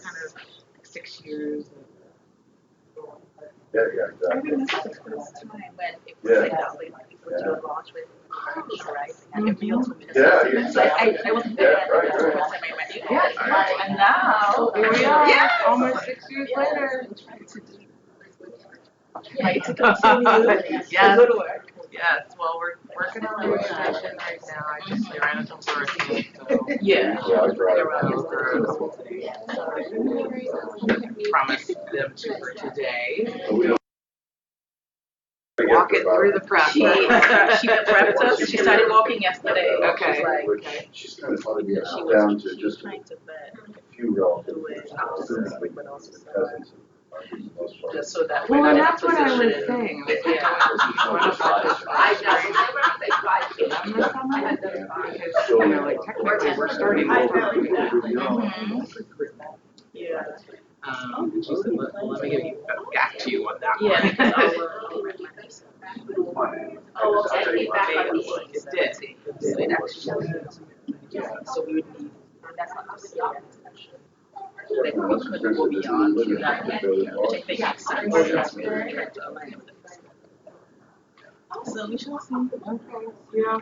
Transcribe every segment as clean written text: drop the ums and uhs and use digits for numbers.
kind of like 6 years. Yeah, exactly. I mean, this is the first time when it was like that, like people do a launch with right? And it real to Minnesota. Yeah, So I wasn't there. Yeah, right, right. Yeah, and now here we are, almost 6 years later. Right, to continue. Yes. Go to work. Yes, well, we're working on the registration right now. I just ran into hurricane, so. Yeah. Promised them to for today. Walking through the process. She prepped us. She started walking yesterday. Okay. She's like, Okay. She's kind of funny, yeah, she down was to just a trying to vet few relatives. do it opposite, but also Cousins. just so that Well, we're and not that's what I was position. saying. Yeah. I because, you know, like technically we're starting over. Yeah. She said, let me get back to you on that one. Yeah, because Oh, okay. It did. So it actually, so we would need, that's not us. Like we couldn't go beyond that, which I think makes sense. That's really trying to align with it. So we shall see. Okay, yeah,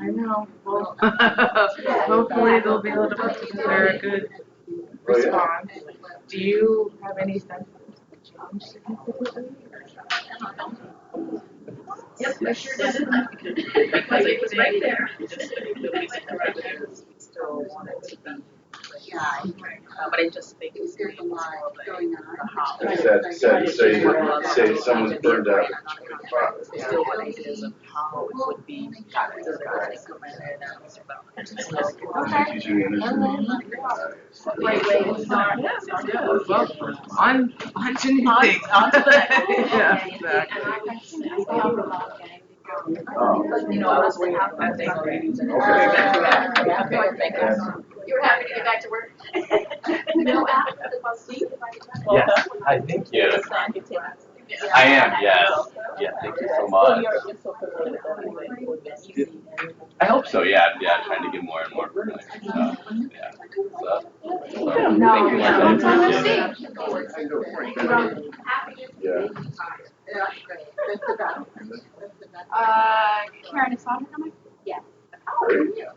I know. Well, hopefully they'll be able to put together a good response. Do you have any sense of the change significantly? Yep, I sure did. Because it was right there. Just the basic directions, we still want it to be. But I just think it's going to be more of a how. Say someone's burned out. Still what ideas of how it would be. Great way to start. Well, on to new things. On to the next. Yeah, exactly. You know, I was way out that day. You were happy to get back to work? Yes, I thank you. I am, yes. Yeah, thank you so much. I hope so, yeah, trying to get more and more familiar. Yeah. So, thank you, Martha. I appreciate it. Yeah. Karen, is Sandra coming? Yeah. Great. Yeah.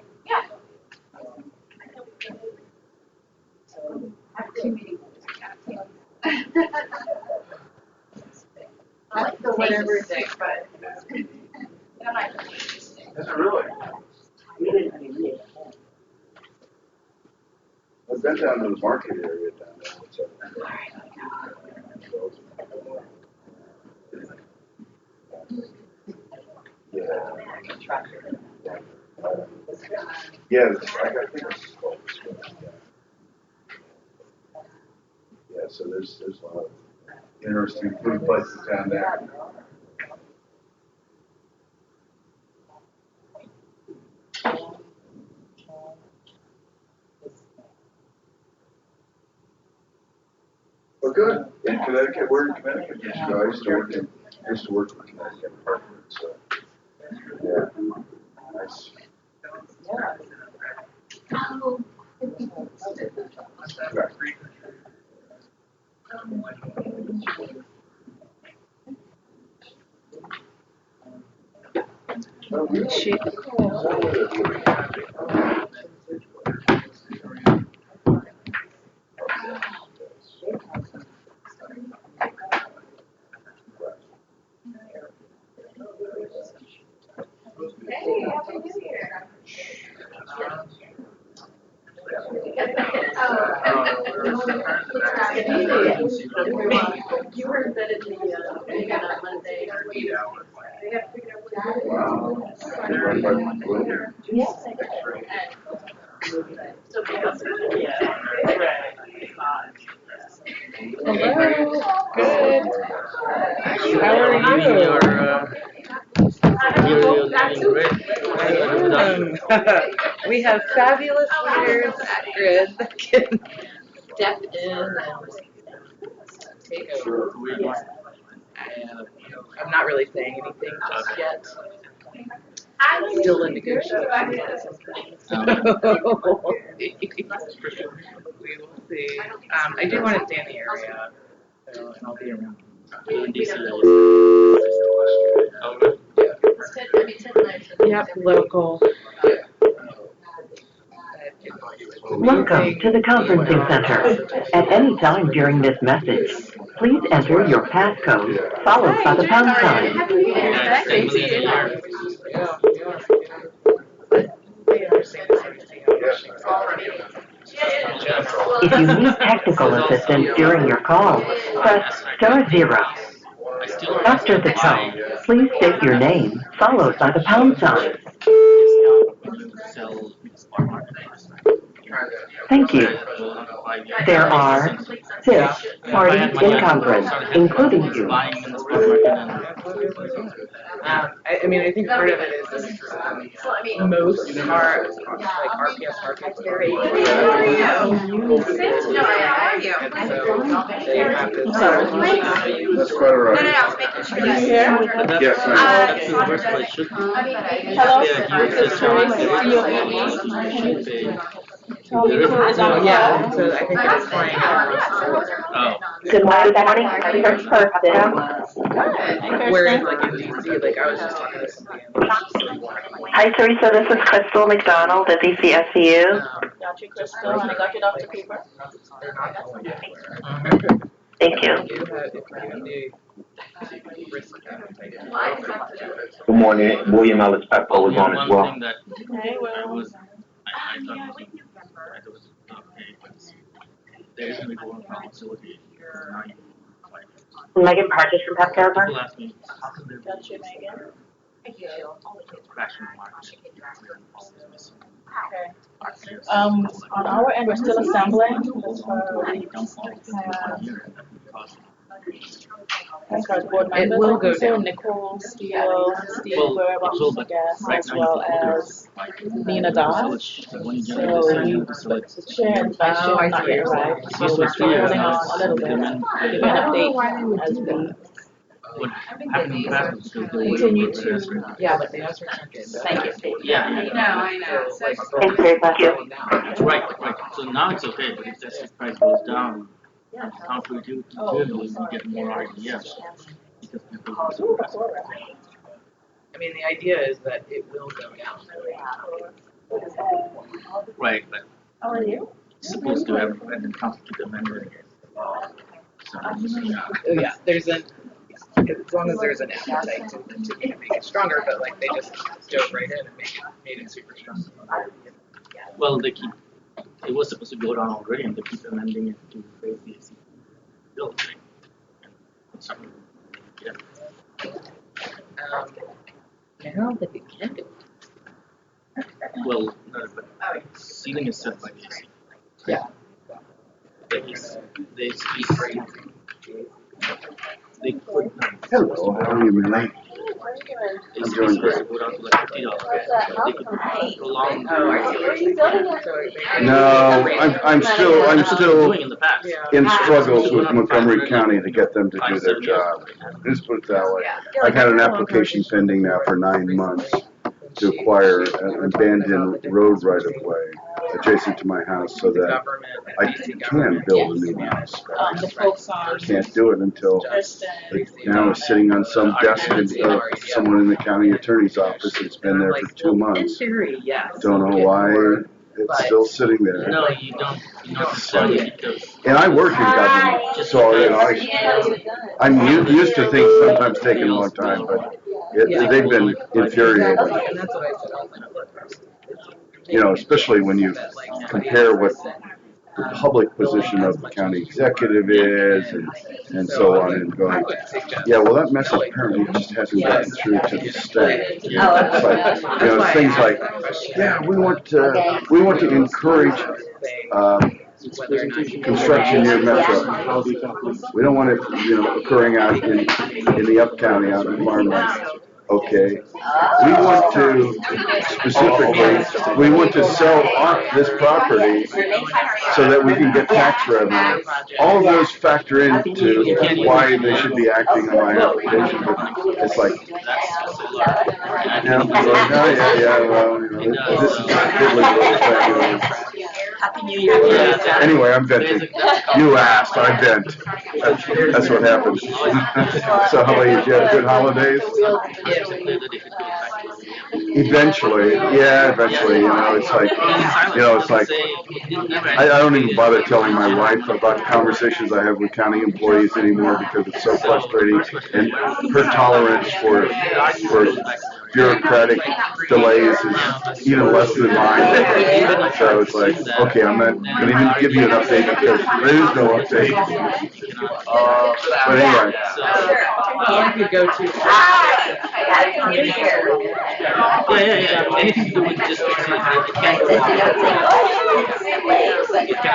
I like the whatever it's but. Is it really? I've been down to the market area down there. What's up? Yeah. Yeah, I think it's called. Yeah, so there's a lot of interesting food places down there. Well, good. In Connecticut, we're in Connecticut. You know, I used to work in Connecticut, Hartford, so yeah, nice. She, Hey, happy New Year. You were embedded in the meeting on Monday. They have figured out what Wow. Right by my window. Yes. So yeah. hello, good. How are you? We have fabulous leaders at Grid that can step in and take over. I'm not really saying anything just yet. Still in negotiations. we'll see. I do want to stay in the area, so, and I'll be around. In DC, Yep, local. Welcome to the conferencing center. At any time during this message, please enter your passcode followed by the pound sign. If you need technical assistance during your call, press *0. After the tone, please state your name followed by the pound sign. Thank you. There are 6 parties in conference, including you. I mean, I think part of it is most are like RPS markets very That's quite all right. Yes, Hello, this is Teresa. yeah, so I think it's playing. Good morning, first person. Whereas like in DC, like I was just talking to somebody. Hi Teresa, this is Crystal McDonald at DCSCU. Got you, Crystal, and I got you, Dr. Cooper. They're not going anywhere. Thank you. Good morning, William Ellis Pepco is on as well. One thing that Hey, well, I thought was okay, but there isn't a going facility. Now you Megan Partridge from Pepco. people ask me, how come they're got you, Megan. crashing marks? Okay. On our end, we're still assembling. That's why as far as board members It will are go concerned, down. Nicole Steele, Steve Burr, Well, I guess, right as now, well you as Nina Dodge. So we, the chair and vice chair have not yet arrived, so we're still holding on a little bit. Give you an update as we What happened in the past was because they continue to. Yeah, but they also can't get. Thank you. Yeah, I know. Thank you. right. So now it's okay, but if the price goes down, how can we do we get more RDS? Because people I mean, the idea is that it will go down. right, but How are you? it's supposed to have an constitute amendment. So, yeah. Oh yeah, there's an, as long as there's an appetite to continue to make it stronger, but like they just dove right in and made it super strong. Well, they keep. It was supposed to go down already, and they keep amending it to raise the AC bill. Yeah. I don't think it can do. Well, no, but ceiling is set by the AC. Yeah. They put. Hello, how are you, Millie? It's supposed to go down to like $50. They could prolong. Oh, I see what you're saying. No, I'm still That's what they're doing in the past. in struggles with Montgomery County to get them to do their job. Let's put it that way. I've had an application pending now for 9 months to acquire an abandoned road right of way adjacent to my house so that I can build a new house. The folks on Can't do it until Kristen. now it's sitting on some desk in someone in the county attorney's office. It's been there for 2 In months. theory, yes. Don't know why it's still sitting there. No, you don't. You don't sell it because And I work in government, so you know, I'm used to things sometimes taking a long time, but they've been infuriating. And that's what I said. I was like, look, You know, especially when you compare what the public position of the county executive is and so on and going, yeah, well, that message apparently just hasn't gotten through to the state. It's like, you know, things like, yeah, we want to encourage construction near Metro. We don't want it, you know, occurring out in the up county, out in farmland. Okay. We want to specifically, we want to sell off this property so that we can get tax revenue. All of those factor into why they should be acting on my application. But it's like, yeah, well, you know, this is a fiddly little thing. Happy New Year. Yeah. Anyway, I'm venting. You asked, I vent. That's what happens. So how about you? Did you have good holidays? Eventually, yeah, eventually, you know, it's like, I don't even bother telling my wife about conversations I have with county employees anymore because it's so frustrating. And her tolerance for bureaucratic delays is even less than mine. So it's like, okay, I'm not gonna even give you an update because there is no update. But anyway. I could go to. Happy New Year. Yeah. Anything to do with just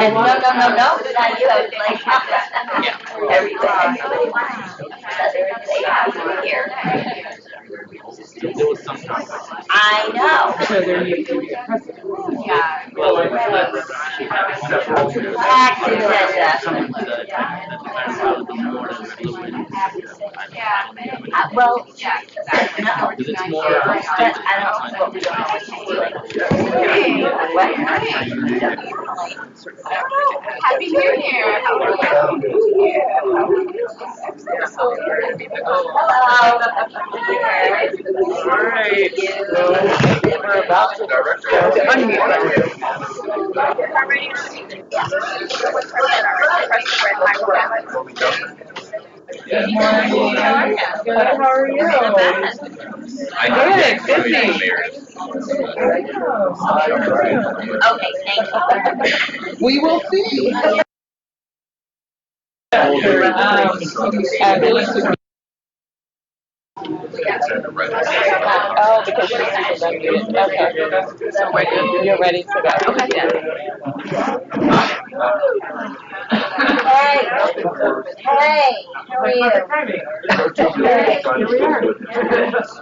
And no, not you. I was like, everybody wants each other and say Happy New Year. there was some kind of I know. So there needs to be a precedent. Well, no. because it's more But I don't know what we don't know what she's doing. Happy New Year. Hello. Alright. We're about to Good morning. Good, how are you? Good, busy. Okay, thank you. We will see. Oh, because she's super unmuted. Okay. So we're good. You're ready to go. Okay. Hey, how are you?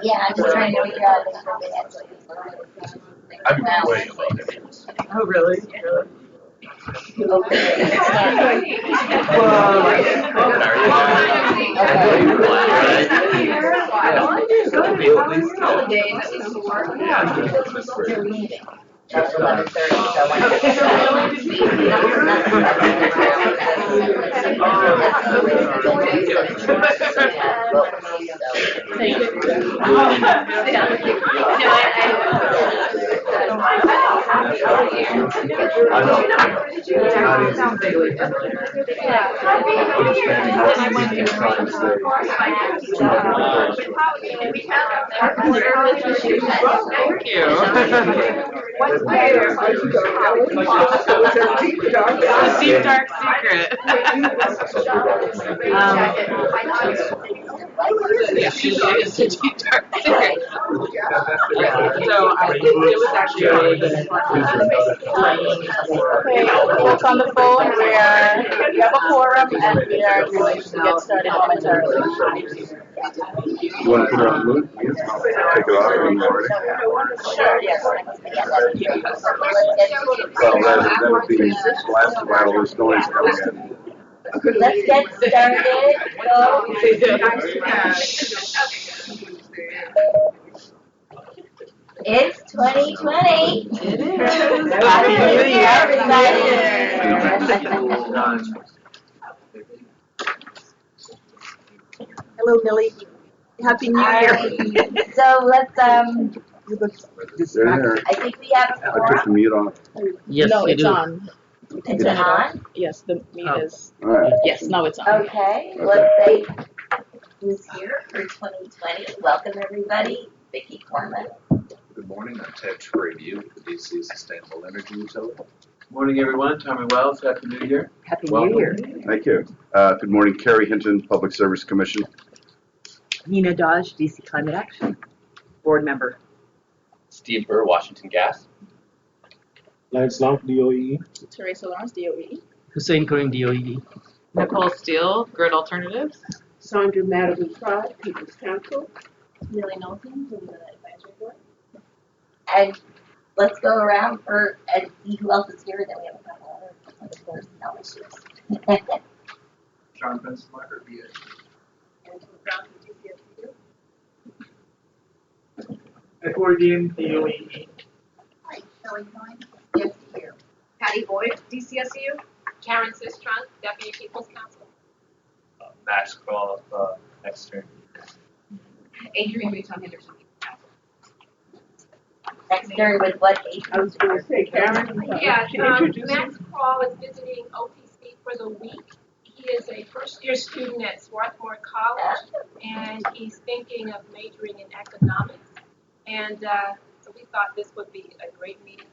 Yeah, I'm just trying to figure out this for I've been waiting about it. Oh, really? That's 11:30, so I know. Sounds vaguely familiar. Understanding what people trying to say. Thank you. Deep dark secret. Yeah, she is a deep dark secret. So I think it was actually really good. Okay, folks on the phone, we have a quorum and we are going to get started momentarily. You want to put her on mute? Take it off when you're ready. Sure, yes. Well, that would be last while this noise coming in. Let's get started. Go. It's 2020. It is. Happy New Year, everybody. Hello, Millie. Happy New Year. So let's, There. I think we have I took the mute off. Yes, No, you it's do. on. it's on. Yes, the mute is. All right. Yes, now it's on. Okay, let's say who's here for 2020. Welcome, everybody. Vicki Corman. Good morning, I'm Ted Trabue with the DC Sustainable Energy Utility. Morning, everyone. Tommy Wells. Happy New Year. Happy Welcome. New Year. Thank you. Good morning, Carrie Hinton, Public Service Commission. Nina Dodge, DC Climate Action, board member. Steve Burr, Washington Gas. Lance Long, DOE. Teresa Lawrence, DOE. Hussein Karim, DOE. Nicole Steele, Grid Alternatives. Sandra Madigan Tribe, People's Council. Millie Knowlton, from the advisory board. And let's go around and see who else is here. Then we have a couple other personnel issues. John Fenstermacher, BA. Edward Dean, DOE. Kelly Coyne, yes, here. Patty Boyd, DCSU. Karen Sistron, Deputy People's Counsel. Max Crawl, extern. Adrian Reed-Ton Henderson. Extern with what age? I was gonna say, Karen. Yeah, Can you introduce Max Crawl is visiting OPC for the week. He is a first-year student at Swarthmore College, and he's thinking of majoring in economics. And so we thought this would be a great meeting.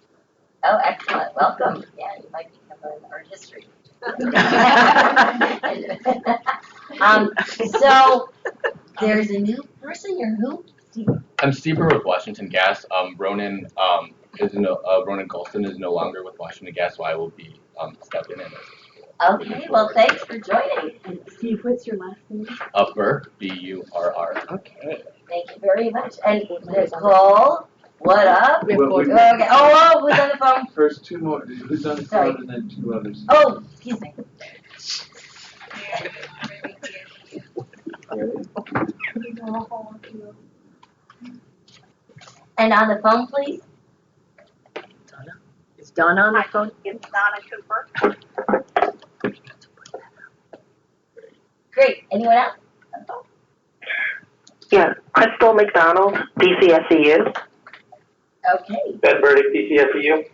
Oh, excellent. Welcome. Yeah, you might become an art history. So there's a new person. You're who? I'm Steeper with Washington Gas. Ronan Ronan Colston is no longer with Washington Gas, so I will be stepping in. Okay, well, thanks for joining. And Steve, what's your last name? Burr, B-U-R-R. Okay. Thank you very much. And Nicole, what up? Wait, Okay. Oh, who's on the phone? First two more, who's on the Sorry. phone and then two others. Oh, excuse me. And on the phone, please? Is Donna on the phone? It's Donna Cooper. Great. Anyone else? Yeah, Crystal McDonald, DCSEU. Okay. Ben Burdick, DCSU.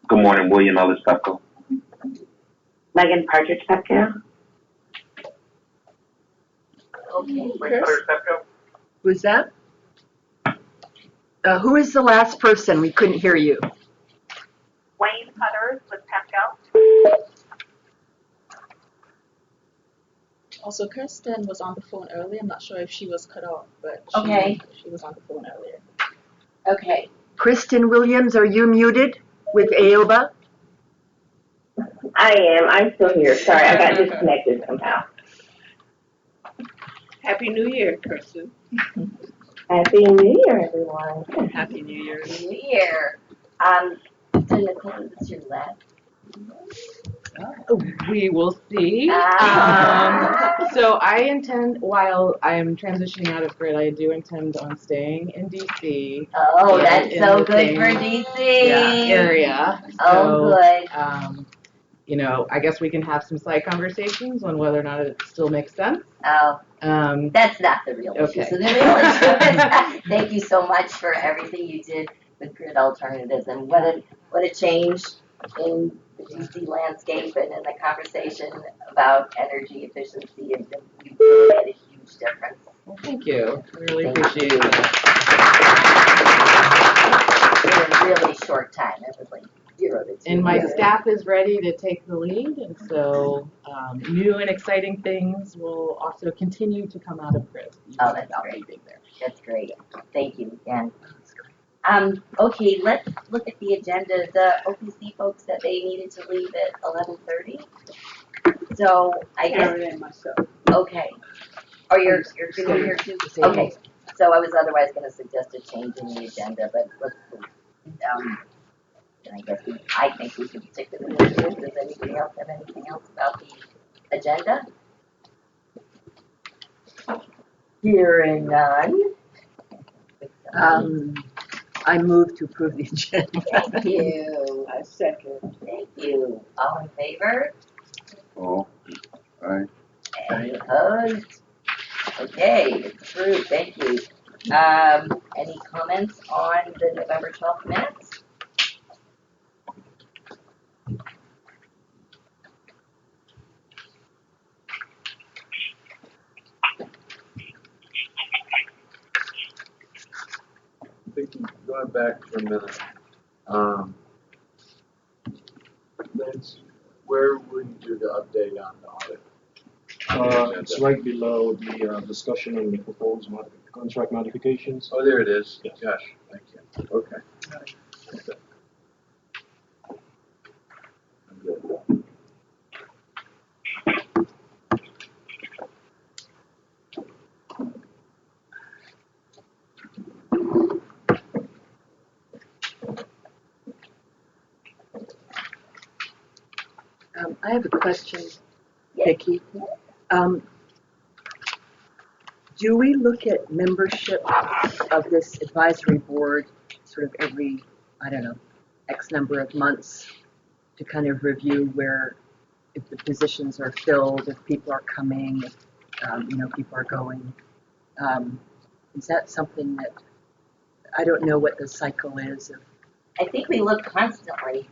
Good morning, William Ellis Pepco. Megan Partridge Petco. Okay. Who's that? Who is the last person? We couldn't hear you. Wayne Putters with Petco. Also, Kirsten was on the phone earlier. I'm not sure if she was cut off, but she was on the phone earlier. Okay. Kristen Williams, are you muted with AOBA? I am. I'm still here. Sorry, I got disconnected somehow. Happy New Year, Kirsten. Happy New Year, everyone. Happy New Year. New Year. So Nicole, is this your last? We will see. So I intend, while I'm transitioning out of Grid, I do intend on staying in DC. Oh, that's so good for DC. Area. Oh, good. You know, I guess we can have some side conversations on whether or not it still makes sense. Oh, that's not the real issue. So the real issue is, thank you so much for everything you did with Grid Alternatives, and what a change in the DC landscape and in the conversation about energy efficiency, and you really made a huge difference. Well, thank you. I really appreciate it. In a really short time, it was like 0 to 2 And my years. staff is ready to take the lead, and so new and exciting things will also continue to come out of Grid. Oh, that's great. That's great. Thank you again. Okay, let's look at the agenda. The OPC folks said they needed to leave at 11:30. So I guess. Karen and myself. Okay. Oh, you're gonna be here too? Okay. So I was otherwise gonna suggest a change in the agenda, but let's, and I think we should stick to the initiative. Does anybody else have anything else about the agenda? Hearing none. I move to approve the agenda. Thank you. I second. Thank you. All in favor? Oh, all right. Any opposed? Okay, it's approved. Thank you. Any comments on the November 12th minutes? Going back for a minute, Lance, where would you do the update on the audit? It's right below the discussion on the proposed contract modifications. Oh, there it is. Yes. Gosh, thank you. Okay. I'm good. I have a question, Vicki. Do we look at membership of this advisory board sort of every, I don't know, X number of months to kind of review where, if the positions are filled, if people are coming, if, people are going. Is that something that, I don't know what the cycle is of. I think we look constantly,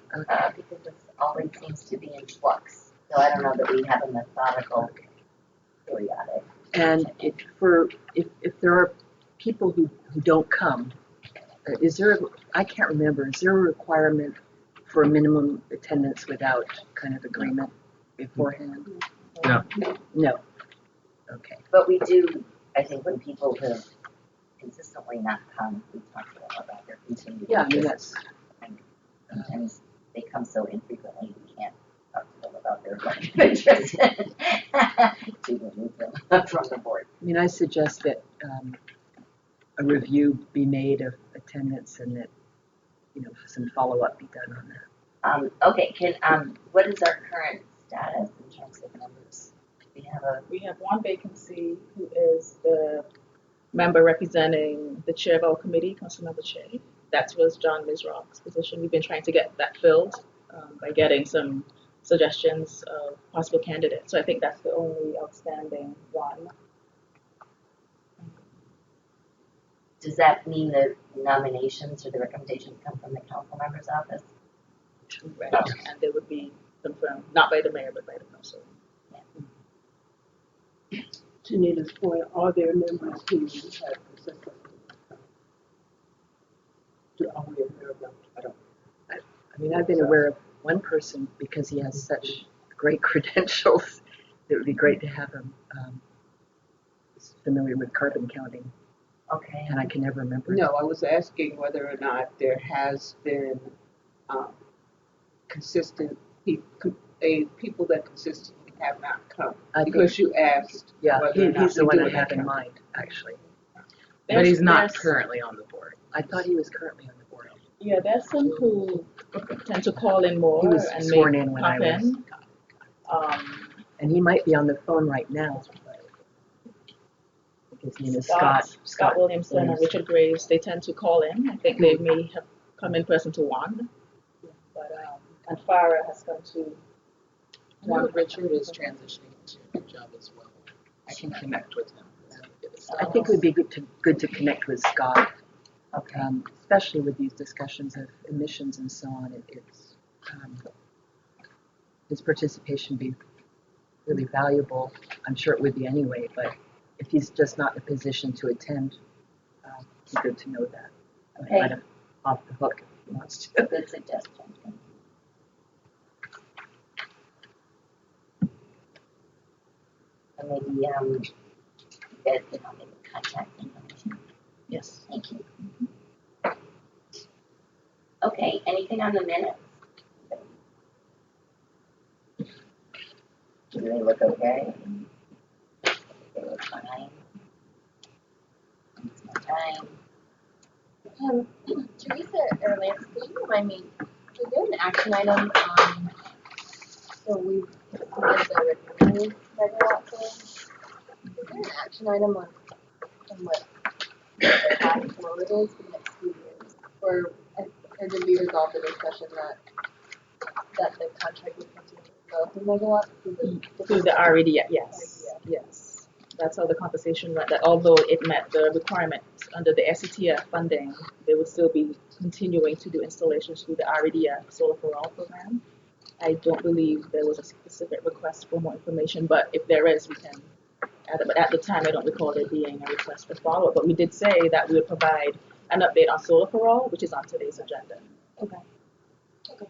because it always seems to be in flux. So I don't know that we have a methodical periodic. And if there are people who don't come, is there, I can't remember, is there a requirement for a minimum attendance without kind of agreement beforehand? No. No. Okay. But we do, I think when people have consistently not come, we talk to them about their continued Yeah, I mean, interest. that's, And sometimes they come so infrequently, we can't talk to them about their lack of interest to remove them from the board. I mean, I suggest that a review be made of attendance and that, some follow-up be done on that. Okay, what is our current status in terms of numbers? We have one vacancy who is the member representing the chair of our committee, Councilmember Che. That was John Mizrock's position. We've been trying to get that filled by getting some suggestions of possible candidates. So I think that's the only outstanding one. Does that mean the nominations or the recommendations come from the council member's office? Right. And they would be confirmed, not by the mayor, but by the council. To Nita's point, are there members who have consistently? Are we aware of them? I mean, I've been aware of one person because he has such great credentials. It would be great to have him familiar with carbon counting. Okay. And I can never remember. No, I was asking whether or not there has been consistent people that consistently have not come. Because you asked. Yeah, whether or not he's the we one do I it have in count. mind, actually. But he's not currently on the board. I thought he was currently on the board. Yeah, there's some who tend to call in more He was and sworn make in when I was. in. And he might be on the phone right now. His name is Scott Williamson and Richard Graves, they tend to call in. I think they may have come in person to one. But, and Farah has come to one. Richard is transitioning to a new job as well. I can connect with him. I think it would be good to connect with Scott. Okay. Especially with these discussions of emissions and so on. It's his participation be really valuable. I'm sure it would be anyway, but if he's just not in a position to attend, it's good to know that. Okay. Kind of off the hook if he wants to. Good suggestion. And maybe you guys can help me with contact information. Yes. Thank you. Okay, anything on the minutes? Do they look okay? They look fine. It's my time. Teresa or Lance, can you remind me, is there an action item on, so we've submitted the renewable megawatt plan? Is there an action item on what the tax load is for the next few years? Or did we resolve the discussion that the contract would continue to go through megawatts? Through the RED, yes. Yes. That's how the conversation went, that although it met the requirements under the SCTF funding, they would still be continuing to do installations through the REDF Solar for All program. I don't believe there was a specific request for more information, but if there is, we can add it. But at the time, I don't recall there being a request for follow-up. But we did say that we would provide an update on Solar for All, which is on today's agenda. Okay. Okay.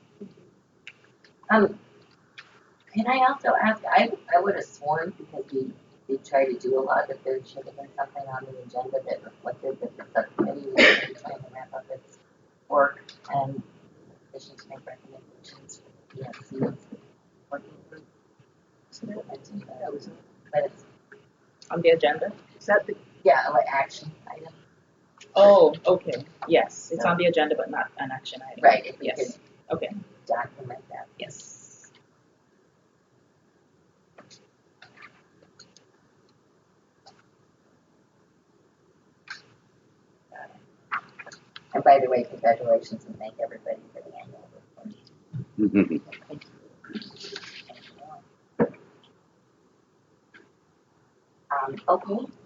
Can I also ask, I would have sworn, because we tried to do a lot, that there should have been something on the agenda that reflected that the subcommittee was trying to wrap up its work and position to make recommendations for the PSC's working group. So that mentioned that was, but it's on the agenda. Is that the like action item? Oh, okay. Yes, it's on the agenda, but not an action item. Right. If we Yes. could Okay. document that. Yes. And by the way, congratulations and thank everybody for the annual Okay,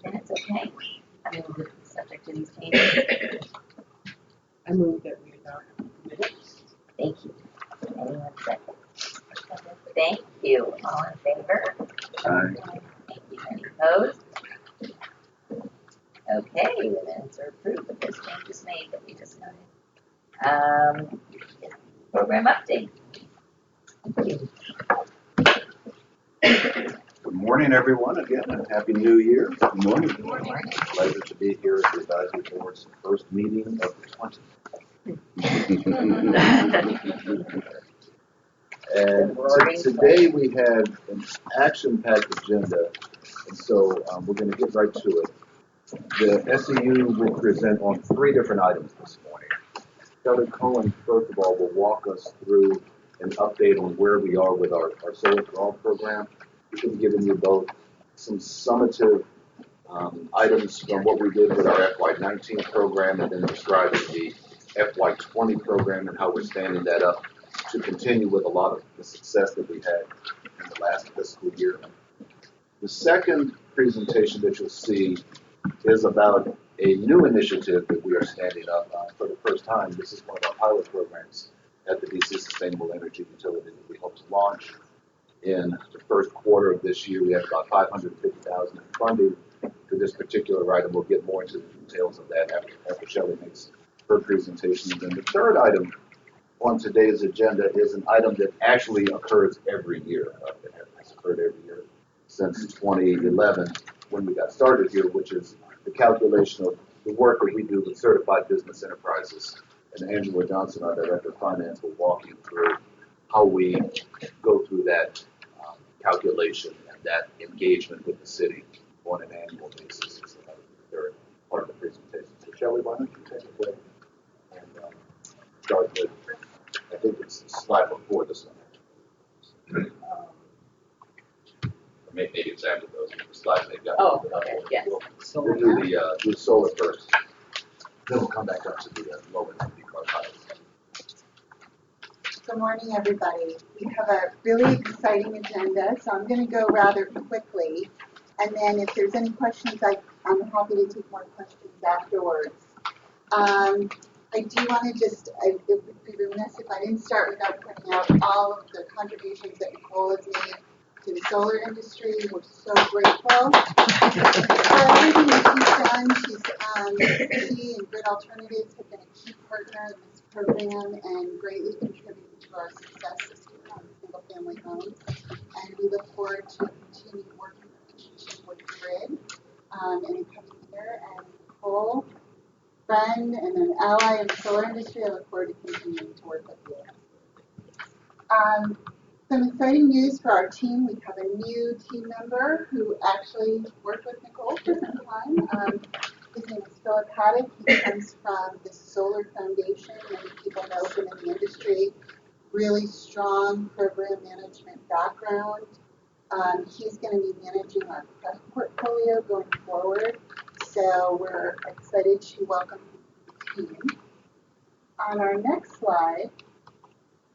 then it's okay. I mean, the subject to these changes. I move that we adopt the minutes. Thank you. Anyone second? Thank you. All in favor? Aye. Thank you. Any opposed? Okay, the minutes are approved with those changes made that we just noted. Program update. Good morning, everyone, again, and Happy New Year. Good morning. Good morning. Pleasure to be here at the Advisory Board's first meeting of the 20. And today we have an action-packed agenda, and so we're going to get right to it. The SEU will present on 3 different items this morning. Kelly Cohen, first of all, will walk us through an update on where we are with our Solar for All program. We've been giving you both some summative items from what we did with our FY19 program, and then describing the FY20 program and how we're standing that up to continue with a lot of the success that we had in the last fiscal year. The second presentation that you'll see is about a new initiative that we are standing up for the first time. This is one of our pilot programs at the DC Sustainable Energy Utility that we hope to launch in the first quarter of this year. We have about $550,000 in funding for this particular item. We'll get more into the details of that after Shelley makes her presentation. And then the third item on today's agenda is an item that actually occurs every year. It has occurred every year since 2011 when we got started here, which is the calculation of the work that we do with certified business enterprises. And Angela Johnson, our Director of Finance, will walk you through how we go through that calculation and that engagement with the city on an annual basis. So that was the third part of the presentation. So Shelley, why don't you take it away and start with, I think it's slide before this one. Maybe it's after those slides they've got. Oh, okay, yes. We'll do the solar first. Then we'll come back up to the low energy car pilots. Good morning, everybody. We have a really exciting agenda, so I'm going to go rather quickly. And then if there's any questions, I'm happy to take more questions afterwards. I do want to just, it would be remiss if I didn't start without pointing out all of the contributions that Nicole has made to the solar industry. We're so grateful for everything that she's done. She and Grid Alternatives have been a key partner in this program and greatly contributed to our success this year on single-family homes. And we look forward to continued working relationship with Grid in the coming year. And Nicole, friend and an ally in the solar industry, I look forward to continuing to work with you. Some exciting news for our team. We have a new team member who actually worked with Nicole for some time. His name is Philip Haddock. He comes from the Solar Foundation. Many people know him in the industry. Really strong program management background. He's going to be managing our credit portfolio going forward. So we're excited to welcome him to the team. On our next slide,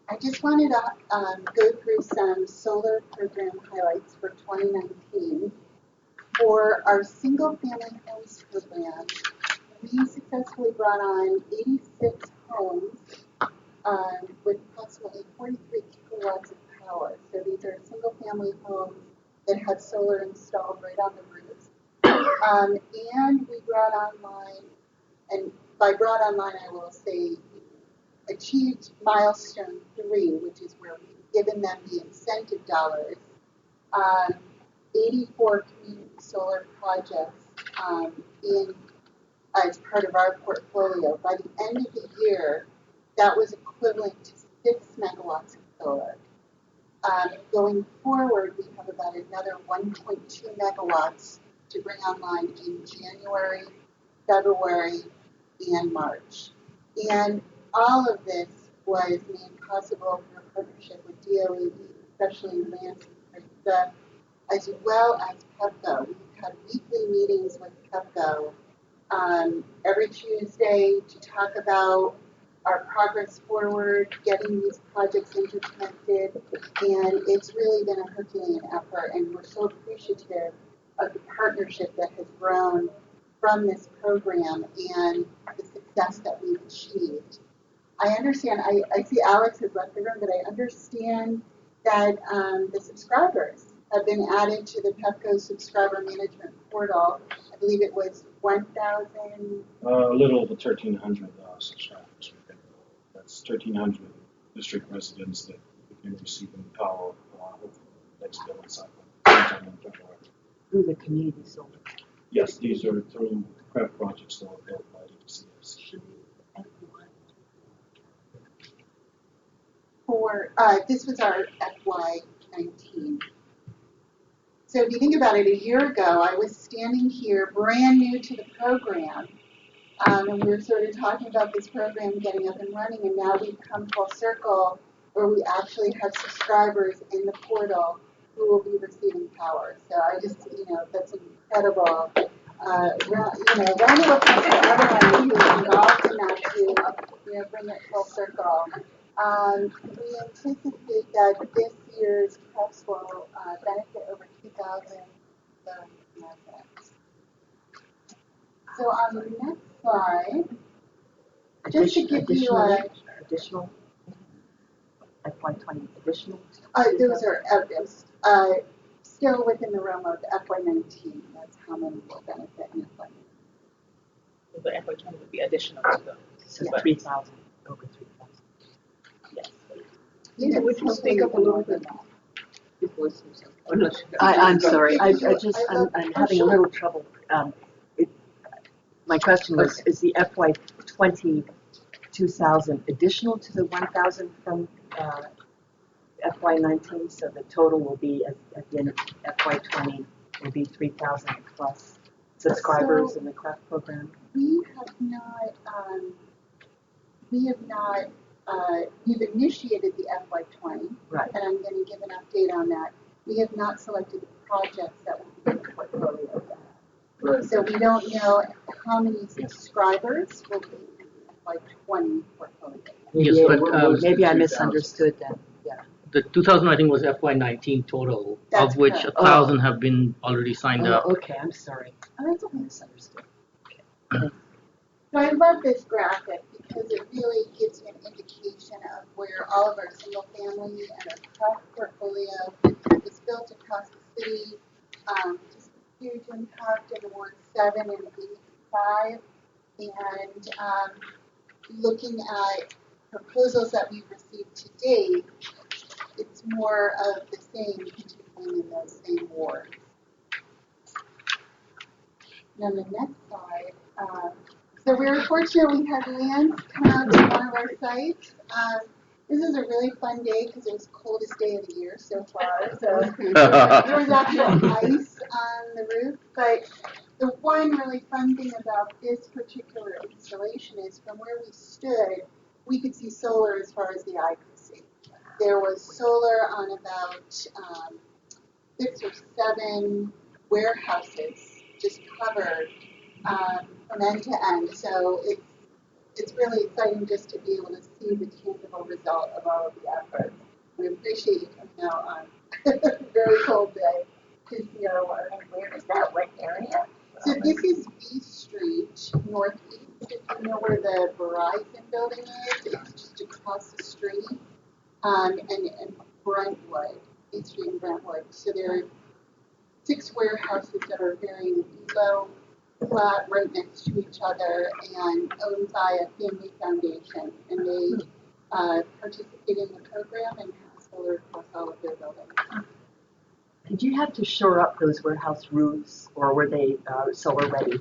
I just wanted to go through some solar program highlights for 2019. For our single-family homes program, we successfully brought on 86 homes with approximately 43 kilowatts of power. So these are single-family homes that have solar installed right on the roofs. And we brought online, and by brought online I will say achieved milestone 3, which is where we've given them the incentive dollars, 84 community solar projects as part of our portfolio. By the end of the year, that was equivalent to 6 megawatts of solar. Going forward, we have about another 1.2 megawatts to bring online in January, February, and March. And all of this was made possible through a partnership with DOE, especially Nancy Krista, as well as PEPCO. We've had weekly meetings with PEPCO every Tuesday to talk about our progress forward, getting these projects interconnected, and it's really been a Herculean effort, and we're so appreciative of the partnership that has grown from this program and the success that we've achieved. I understand, I see Alex has left the room, but I understand that the subscribers have been added to the PEPCO subscriber management portal. I believe it was 1,000. A little over 1,300 subscribers. That's 1,300 district residents that begin receiving power hopefully next billing cycle sometime in February. Through the community solar. Yes, these are through craft projects that are built by DCS. For this was our FY19. So if you think about it, a year ago, I was standing here brand new to the program, and we were sort of talking about this program getting up and running, and now we've come full circle where we actually have subscribers in the portal who will be receiving power. So I just, that's an incredible, round of applause for everyone who's involved in that to, bring it full circle. We anticipate that this year's PREPS will benefit over 2,000 residents. So on the next slide, just to give you a additional FY20 additional. Those are still within the realm of FY19. That's how many will benefit in FY19. So the FY20 would be additional to those. So 3,000 over 3,000. Yes. Yeah, would you speak up a little bit? I'm sorry. I'm having a little trouble. My question was: is the FY20 2,000 additional to the 1,000 from FY19? So the total will be at the end of FY20 will be 3,000 plus subscribers in the craft program. We've initiated the FY20, right. And I'm going to give an update on that. We have not selected the projects that will be in the portfolio yet. Right. So we don't know how many subscribers will be in the FY20 portfolio. Yes, but maybe I misunderstood then. Yeah. The 2,000 I think was FY19 total, That's of which correct. 1,000 have been already signed up. Okay, I'm sorry. That's okay. Misunderstood. So I love this graphic because it really gives you an indication of where all of our single family and our craft portfolio is built across the city. Just a huge impact in Ward 7 and 85. And looking at proposals that we've received to date, it's more of the same continuing in those same wards. And on the next slide, so we were fortunate we had Lance come out to one of our sites. This is a really fun day because it was the coldest day of the year so far. So there was actual ice on the roof. But the one really fun thing about this particular installation is from where we stood, we could see solar as far as the eye could see. There was solar on about 6 or 7 warehouses just covered from end to end. So it's really exciting just to be able to see the tangible result of all of the efforts. We appreciate you coming out on a very cold day to see our work. And where is that? What area? So this is B Street, northeast. If you know where the Verizon building is, it's just across the street. And Brentwood, B Street and Brentwood. So there are 6 warehouses that are very low, flat, right next to each other, and owned by a family foundation. And they participate in the program and have solar across all of their buildings. Did you have to shore up those warehouse roofs, or were they solar ready?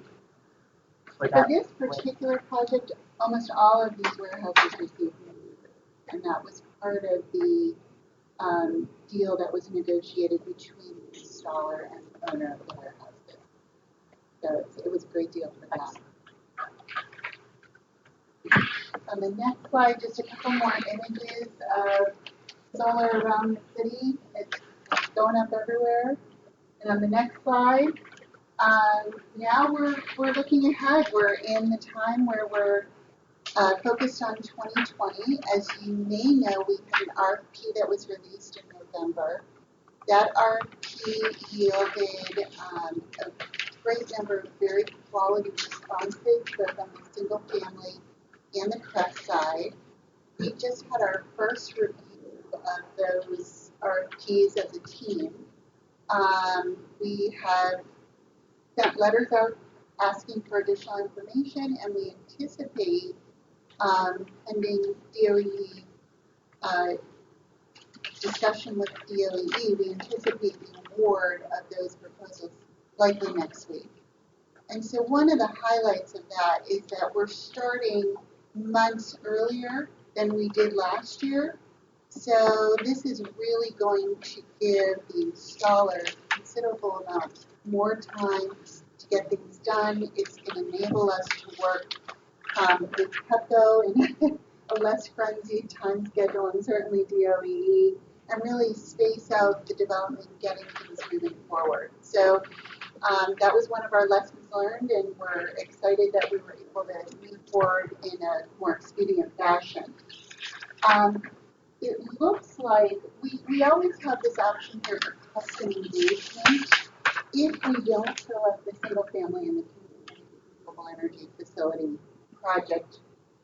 For this particular project, almost all of these warehouses received new roofs, and that was part of the deal that was negotiated between the installer and the owner of the warehouse. So it was a great deal for them. On the next slide, just a couple more images of solar around the city. It's going up everywhere. And on the next slide, now we're looking ahead. We're in the time where we're focused on 2020. As you may know, we had an RFP that was released in November. That RFP yielded a great number of very quality responses, both on the single family and the CREF side. We just had our first review of those RFPs as a team. We have sent letters out asking for additional information, and we anticipate pending DOE discussion with DOE, we anticipate the award of those proposals likely next week. And so one of the highlights of that is that we're starting months earlier than we did last year. So this is really going to give the installers considerable amount more time to get things done. It's going to enable us to work with PEPCO in a less frenzied time schedule, and certainly DOE, and really space out the development and getting things moving forward. So that was one of our lessons learned, and we're excited that we were able to move forward in a more expedient fashion. It looks like we always have this option here for custom engagement if we don't fill up the single family and the renewable energy facility project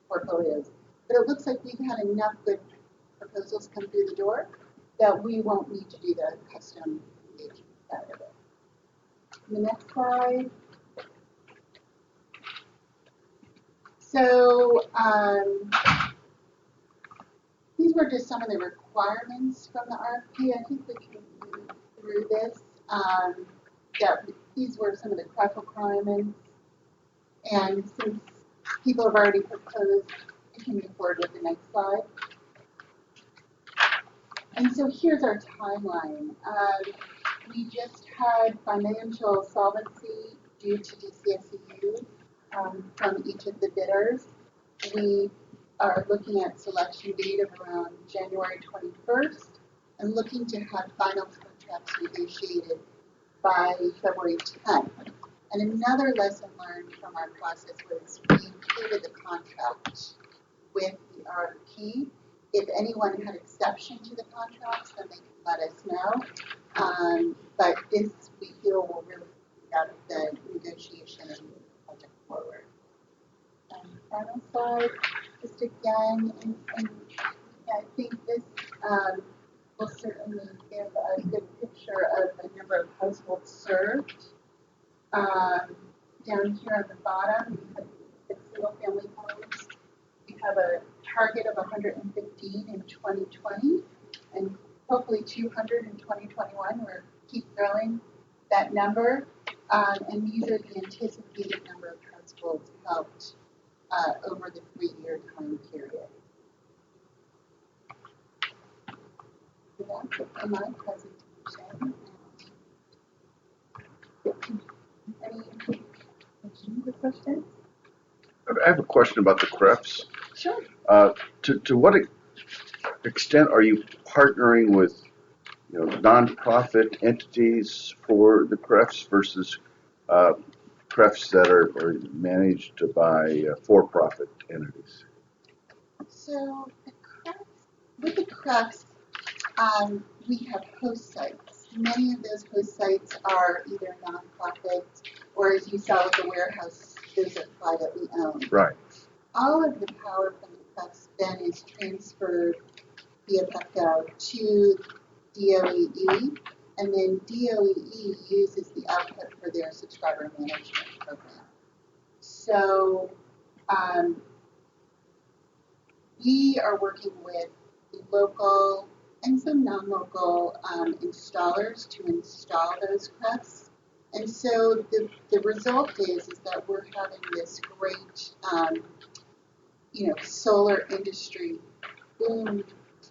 portfolios. But it looks like we've had enough good proposals come through the door that we won't need to do the custom engagement side of it. The next slide. So these were just some of the requirements from the RFP. I think we can move through this. These were some of the CREF requirements. And since people have already proposed, we can move forward with the next slide. And so here's our timeline. We just had financial solvency due to DCSEU from each of the bidders. We are looking at selection date of around January 21st and looking to have final contracts negotiated by February 10th. And another lesson learned from our process was we included the contract with the RFP. If anyone had exception to the contracts, then they can let us know. But this, we feel, will really get the negotiation and move the project forward. And final slide, just again, and I think this will certainly give a good picture of the number of households served. Down here on the bottom, we have the single-family homes. We have a target of 115 in 2020, and hopefully 200 in 2021. We're keep growing that number, and these are the anticipated number of households helped over the 3-year time period. So that's it for my presentation. Any questions or questions? I have a question about the CREFs. Sure. To what extent are you partnering with, nonprofit entities for the CREFs versus CREFs that are managed by for-profit entities? So with the CREFs, we have host sites. Many of those host sites are either nonprofits or, as you saw with the warehouse, those are privately owned. Right. All of the power from the CREFs then is transferred via PEPCO to DOEE, and then DOEE uses the output for their subscriber management program. So we are working with local and some non-local installers to install those CREFs. And so the result is that we're having this great, solar industry boom,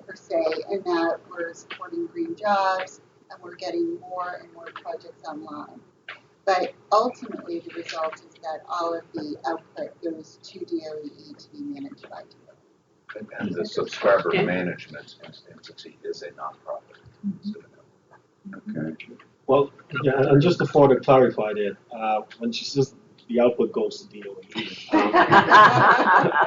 per se, and that we're supporting green jobs and we're getting more and more projects online. But ultimately, the result is that all of the output goes to DOEE to be managed by DOE. And the subscriber management entity is a nonprofit. Okay. Well, yeah, and just to further clarify that, when she says the output goes to DOE.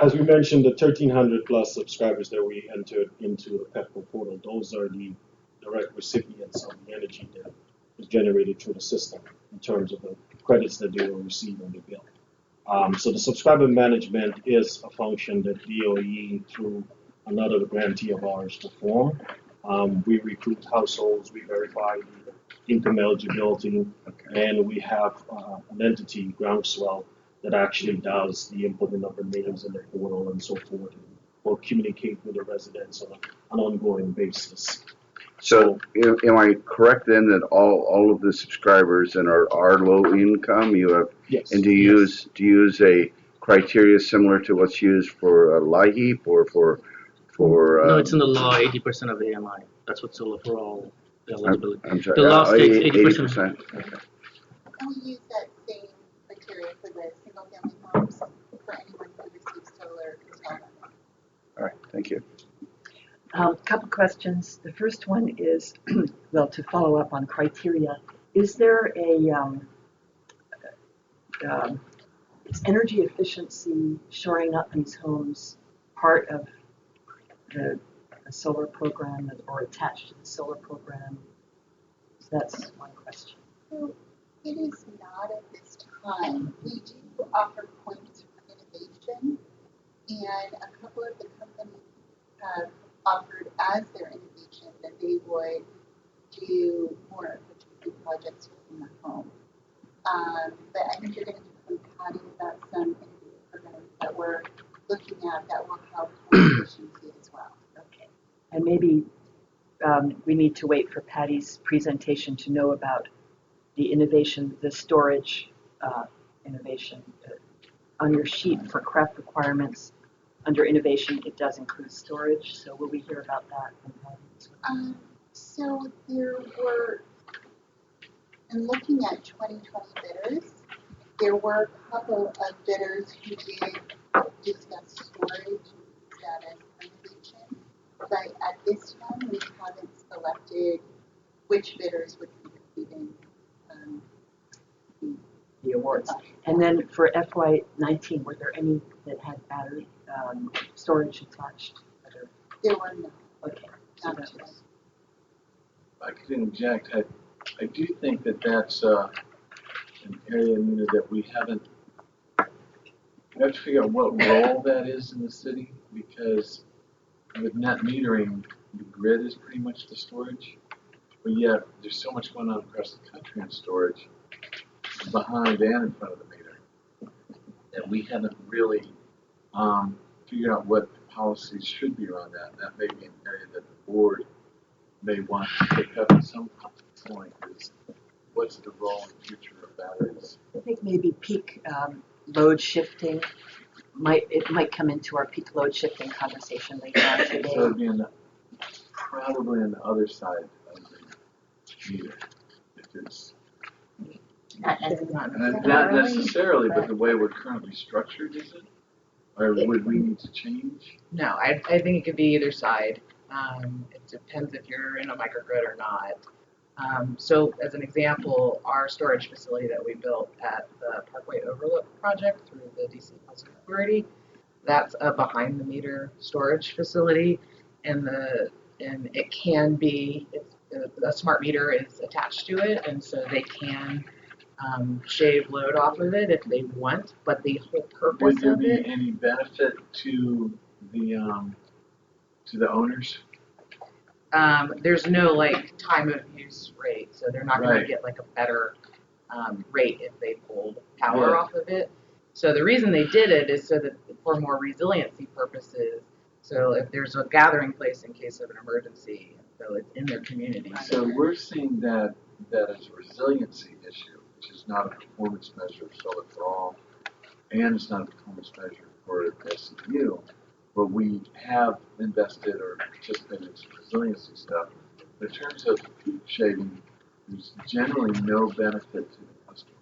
As we mentioned, the 1,300 plus subscribers that we entered into the PEPCO portal, those are the direct recipients of the energy that is generated through the system in terms of the credits that they will receive on their bill. So the subscriber management is a function that DOE, through another grantee of ours, perform. We recruit households, we verify the income eligibility, and we have an entity, Groundswell, that actually does the inputting of the names in the portal and so forth, and will communicate with the residents on an ongoing basis. So am I correct then that all of the subscribers and are low income? You have, yes. And do you use a criteria similar to what's used for LIHEAP or for no, it's in the law, 80% of the AMI. That's what solar for all eligibility. I'm sorry, The law states 80%. Okay. Can we use that same criteria for the single family homes for anyone who receives solar installed on them? All right, thank you. Couple questions. The first one is, well, to follow up on criteria, is there a, is energy efficiency shoring up these homes part of the solar program or attached to the solar program? So that's one question. So it is not at this time. We do offer points for innovation, and a couple of the companies have offered as their innovation that they would do more efficiency projects within the home. But I think you're going to hear from Patty about some innovative programs that we're looking at that will help home efficiency as well. Okay. And maybe we need to wait for Patty's presentation to know about the innovation, the storage innovation. On your sheet for craft requirements, under innovation, it does include storage, so will we hear about that from Patty? So there were, in looking at 2020 bidders, there were a couple of bidders who did discuss storage status innovation, but at this time we haven't selected which bidders would be completing the awards. And then for FY19, were there any that had battery storage attached? There were none. Okay. Not So today. I could interject. I do think that that's an area, Nina, that we have to figure out what role that is in the city, because with net metering, the grid is pretty much the storage. But yet, there's so much going on across the country in storage, behind and in front of the meter, that we haven't really figured out what the policies should be around that. That may be an area that the board may want to pick up at some point, is what's the role and future of batteries? I think maybe peak load shifting might come into our peak load shifting conversation later on today. So it'd be probably on the other side of the meter, if it's not necessarily, but the way we're currently structured, is it? Or would we need to change? No, I think it could be either side. It depends if you're in a microgrid or not. So as an example, our storage facility that we built at the Parkway Overlook project through the DC Housing Authority, that's a behind the meter storage facility, and it can be, a smart meter is attached to it, and so they can shave load off of it if they want, but the whole purpose of it. Would there be any benefit to the owners? There's no like time of use rate, so they're not going Right. to get like a better rate if they pulled power off of it. So the reason they did it is so that for more resiliency purposes. So if there's a gathering place in case of an emergency, so it's in their community. So we're seeing that as a resiliency issue, which is not a performance measure of Solar for All, and it's not a performance measure for SCU, but we have invested or participated in some resiliency stuff. But in terms of peak shaving, there's generally no benefit to the customer.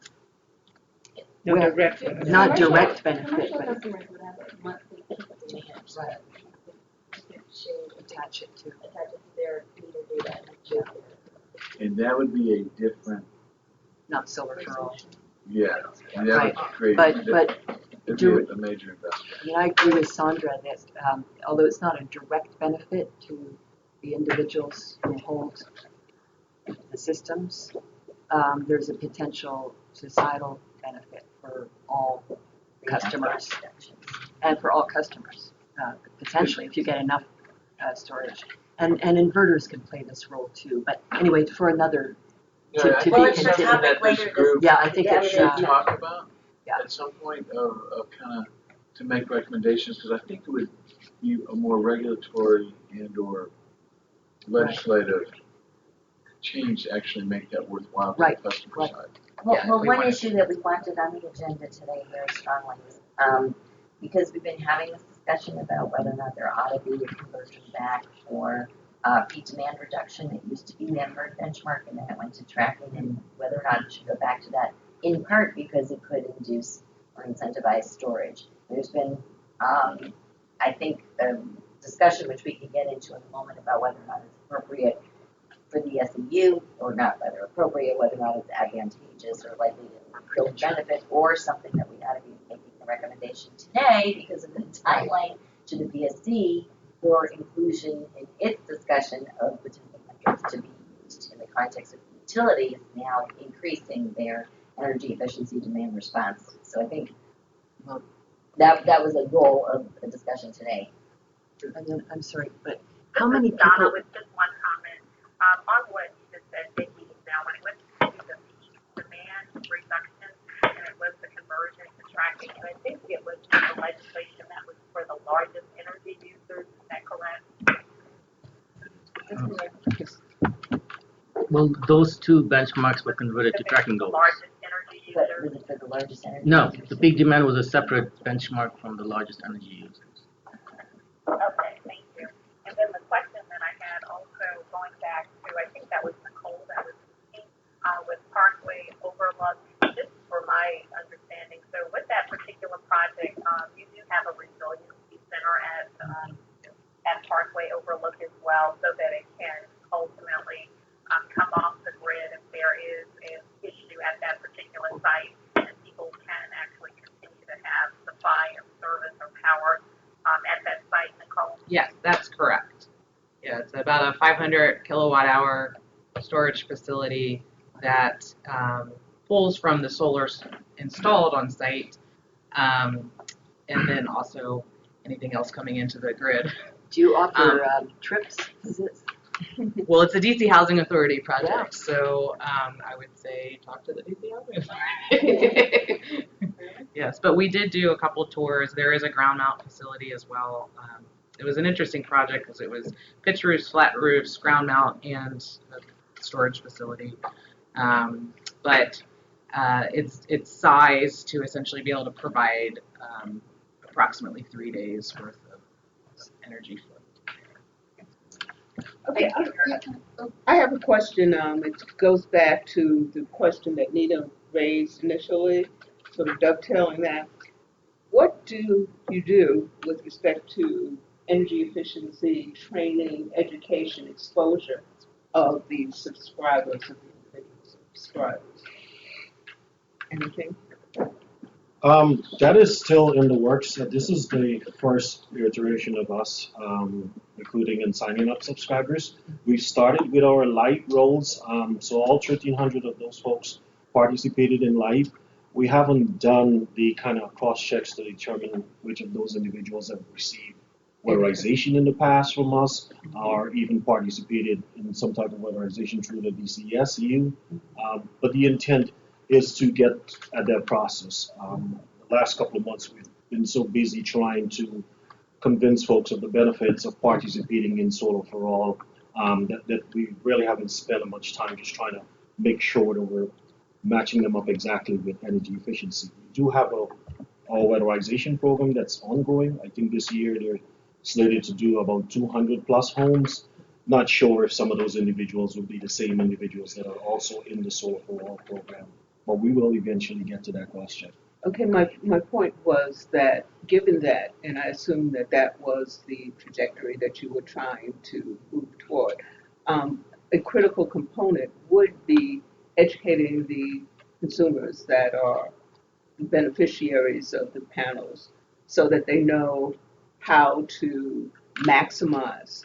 No direct benefit. Not direct benefit, but Customers would have a monthly chance. right. Attach it to their meter data. And that would be a different, not solar for all. Yeah, that Right. would create, But it'd do- be a major investment. I mean, I agree with Sandra that, although it's not a direct benefit to the individuals who hold the systems, there's a potential societal benefit for all customers and for all customers, potentially, if you get enough storage. And inverters can play this role too, but anyway, for another, to Yeah, I be think it's continued. something that this group Yeah, I think it should should. talk about Yeah. at some point of kind of to make recommendations, because I think it would be a more regulatory and or legislative change to actually make that worthwhile for the customer side. Well, one issue that we wanted on the agenda today very strongly was, because we've been having this discussion about whether or not there ought to be a conversion back for peak demand reduction. It used to be member benchmark, and then it went to tracking, and whether or not it should go back to that, in part because it could induce or incentivize storage. There's been, I think, a discussion which we can get into in a moment about whether or not it's appropriate for the SEU, or not whether appropriate, whether or not it's advantageous or likely to really benefit, or something that we ought to be making a recommendation today because of the timeline to the BSC for inclusion in its discussion of potential metrics to be used in the context of utilities now increasing their energy efficiency demand response. So I think that was a goal of the discussion today. And then, I'm sorry, but how many Donna, people? with just one comment, on what you just said, Vicki, now when it went to the peak demand reduction, and it was the conversion to tracking, and I think it was the legislation that was for the largest energy users, is that correct? Well, those two benchmarks were converted to tracking goals. Largest energy But users? was it for the largest energy No, users? the peak demand was a separate benchmark from the largest energy users. Okay, thank you. And then the question that I had also going back to, I think that was Nicole that was speaking, with Parkway Overlook, just for my understanding. So with that particular project, you do have a resiliency center at Parkway Overlook as well, so that it can ultimately come off the grid if there is an issue at that particular site, and people can actually continue to have supply of service or power at that site, Nicole? Yes, that's correct. Yeah, it's about a 500 kilowatt hour storage facility that pulls from the solar installed on site, and then also anything else coming into the grid. Do you offer trips, visits? Well, it's a DC Housing Authority project, so I would say talk to the DC Housing Authority. Yes, but we did do a couple tours. There is a ground mount facility as well. It was an interesting project because it was pitch roofs, flat roofs, ground mount, and a storage facility. But it's sized to essentially be able to provide approximately 3 days worth of energy flow. Okay, I have a question. It goes back to the question that Nina raised initially, sort of dovetailing that. What do you do with respect to energy efficiency, training, education, exposure of these subscribers, of the individual subscribers? Anything? That is still in the works. This is the first iteration of us, including and signing up subscribers. We've started with our light rolls, so all 1,300 of those folks participated in light. We haven't done the kind of cross checks to determine which of those individuals have received weatherization in the past from us, or even participated in some type of weatherization through the DCSU. But the intent is to get at that process. The last couple of months we've been so busy trying to convince folks of the benefits of participating in Solar for All that we really haven't spent much time just trying to make sure that we're matching them up exactly with energy efficiency. We do have a weatherization program that's ongoing. I think this year they're slated to do about 200 plus homes. Not sure if some of those individuals will be the same individuals that are also in the Solar for All program, but we will eventually get to that question. Okay, my point was that given that, and I assume that that was the trajectory that you were trying to move toward, a critical component would be educating the consumers that are beneficiaries of the panels so that they know how to maximize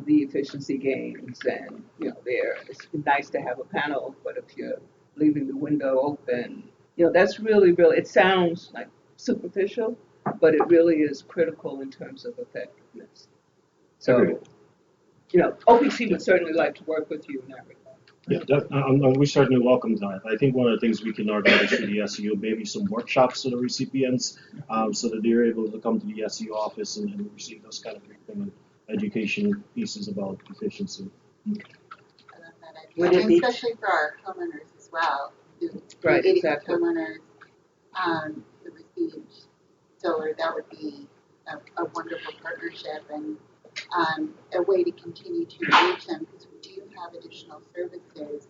the efficiency gains. And, you know, it's nice to have a panel, but if you're leaving the window open, you know, that's really, it sounds like superficial, but it really is critical in terms of effectiveness. So, you know, OPC would certainly like to work with you in that regard. Yeah, we certainly welcome that. I think one of the things we can organize for the SEU, maybe some workshops for the recipients, so that they're able to come to the SEU office and receive those kind of briefing and education pieces about efficiency. Would it be, especially for our homeowners as well, right, exactly. Homeowners who receive solar, that would be a wonderful partnership and a way to continue to reach them, because we do have additional services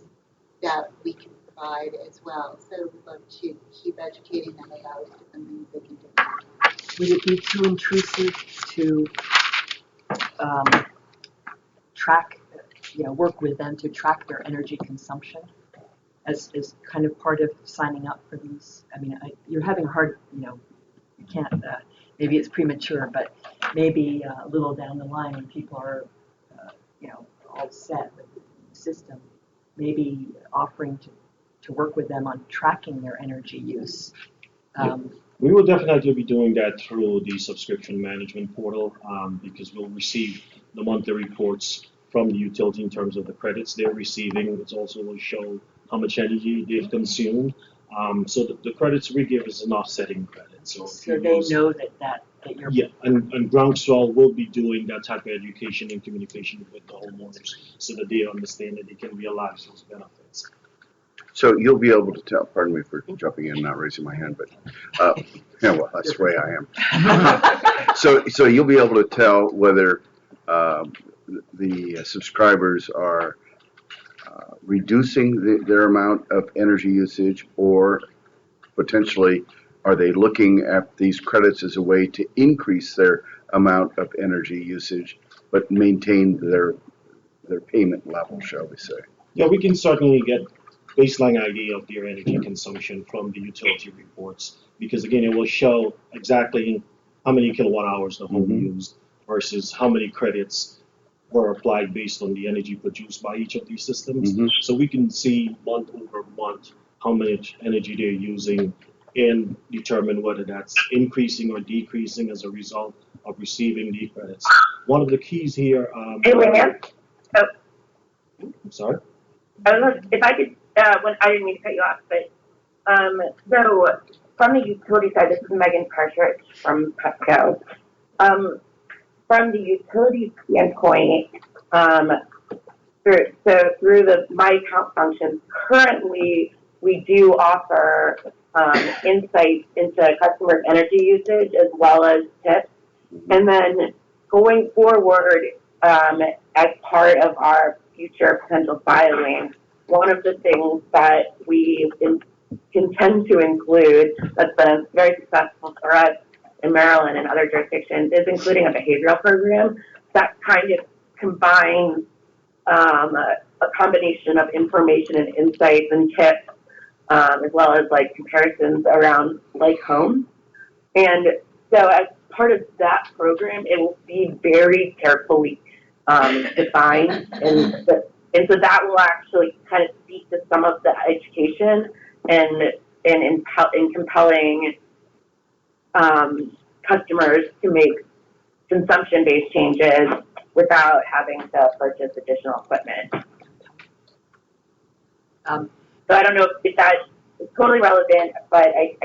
that we can provide as well. So we'd love to keep educating them about different things they can do. Would it be too intrusive to track, work with them to track their energy consumption as kind of part of signing up for these? I mean, you're having a hard, you can't, maybe it's premature, but maybe a little down the line when people are, all set with the system, maybe offering to work with them on tracking their energy use. We will definitely be doing that through the subscription management portal, because we'll receive the monthly reports from the utility in terms of the credits they're receiving. It also will show how much energy they've consumed. So the credits we give is an offsetting credit. So they know that you're... Yeah, and Groundswell will be doing that type of education and communication with the homeowners so that they understand that they can realize those benefits. So you'll be able to tell, pardon me for jumping in and not raising my hand, but, yeah, well, that's the way I am. So you'll be able to tell whether the subscribers are reducing their amount of energy usage, or potentially are they looking at these credits as a way to increase their amount of energy usage but maintain their payment level, shall we say? Yeah, we can certainly get baseline idea of their energy consumption from the utility reports, because again, it will show exactly how many kilowatt hours the home used versus how many credits were applied based on the energy produced by each of these systems. So we can see month over month how much energy they're using and determine whether that's increasing or decreasing as a result of receiving the credits. One of the keys here. Hey, William. Oh. I'm sorry? If I could, I didn't mean to cut you off, but so from the utility side, this is Megan Partridge from Petco. From the utility standpoint, through the My Account functions, currently we do offer insights into customers' energy usage as well as tips. And then going forward, as part of our future potential filing, one of the things that we intend to include that's been very successful for us in Maryland and other jurisdictions is including a behavioral program that kind of combines a combination of information and insights and tips, as well as like comparisons around like home. And so as part of that program, it will be very carefully defined, and so that will actually kind of speak to some of the education and in compelling customers to make consumption-based changes without having to purchase additional equipment. So I don't know if that is totally relevant, but I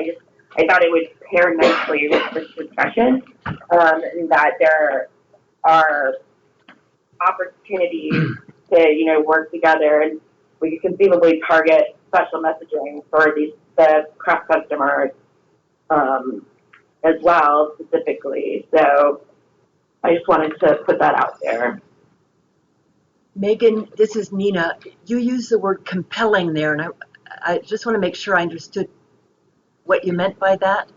thought it would pair nicely with this discussion, and that there are opportunities to work together, and we could conceivably target special messaging for the craft customers as well, specifically. So I just wanted to put that out there. Megan, this is Nina. You used the word compelling there, and I just want to make sure I understood what you meant by that.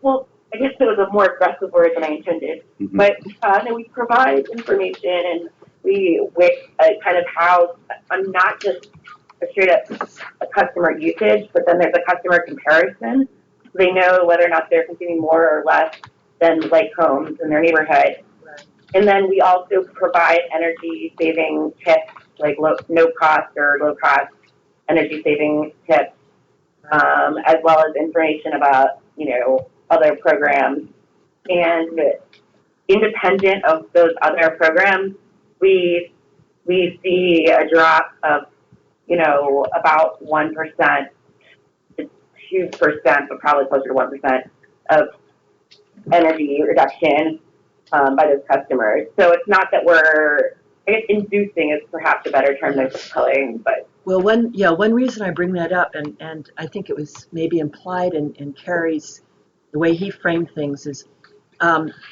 Well, I guess it was a more aggressive word than I intended. But we provide information, and we kind of how I'm not just a straight up a customer usage, but then there's a customer comparison. They know whether or not they're consuming more or less than like homes in their neighborhood. And then we also provide energy saving tips, like no cost or low cost energy saving tips, as well as information about, other programs. And independent of those other programs, we see a drop of, about 1% to 2%, but probably closer to 1% of energy reduction by those customers. So it's not that I guess inducing is perhaps a better term than compelling, but. Well, one reason I bring that up, and I think it was maybe implied in Kerry's, the way he framed things is,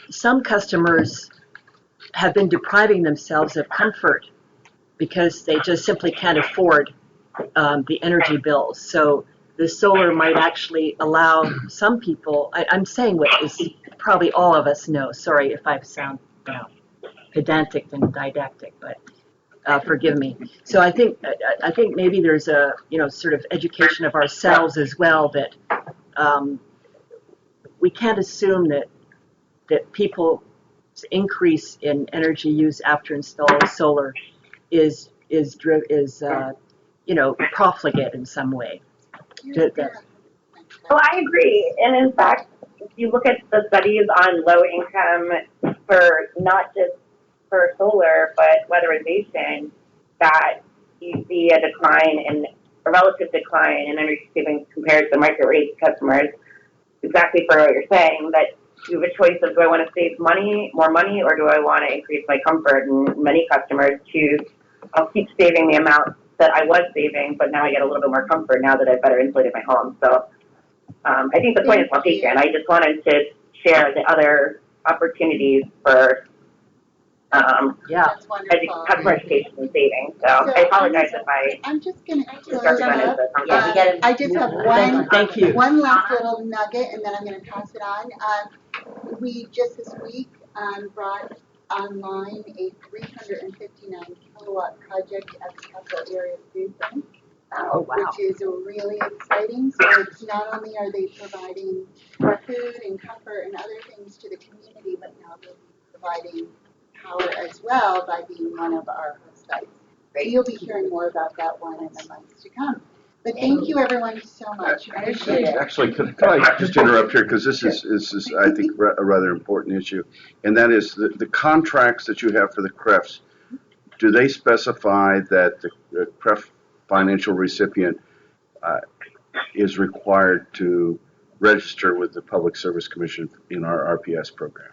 some customers have been depriving themselves of comfort because they just simply can't afford the energy bills. So the solar might actually allow some people, I'm saying what is probably all of us know, sorry if I sound pedantic and didactic, but forgive me. So I think maybe there's a sort of education of ourselves as well, that we can't assume that people's increase in energy use after installing solar is profligate in some way. Well, I agree. And in fact, if you look at the studies on low income for not just for solar, but weatherization, that you see a relative decline in energy savings compared to market rate customers, exactly for what you're saying, that you have a choice of, do I want to save more money, or do I want to increase my comfort? And many customers choose, I'll keep saving the amount that I was saving, but now I get a little bit more comfort now that I've better insulated my home. So I think the point is well taken. I just wanted to share the other opportunities for customer education and saving. So I apologize if I'm just going to misrepresented the concept. I just have one last little nugget, and then I'm going to pass it on. We just this week brought online a 359 kilowatt project at the Capital Area Food Bank, which is really exciting. So it's not only are they providing food and comfort and other things to the community, but now they'll be providing power as well by being one of our host sites. So you'll be hearing more about that one in the months to come. But thank you everyone so much. I appreciate it. Actually, could I just interrupt here, because this is I think a rather important issue, and that is the contracts that you have for the CREFs. Do they specify that the CREF financial recipient is required to register with the Public Service Commission in our RPS program?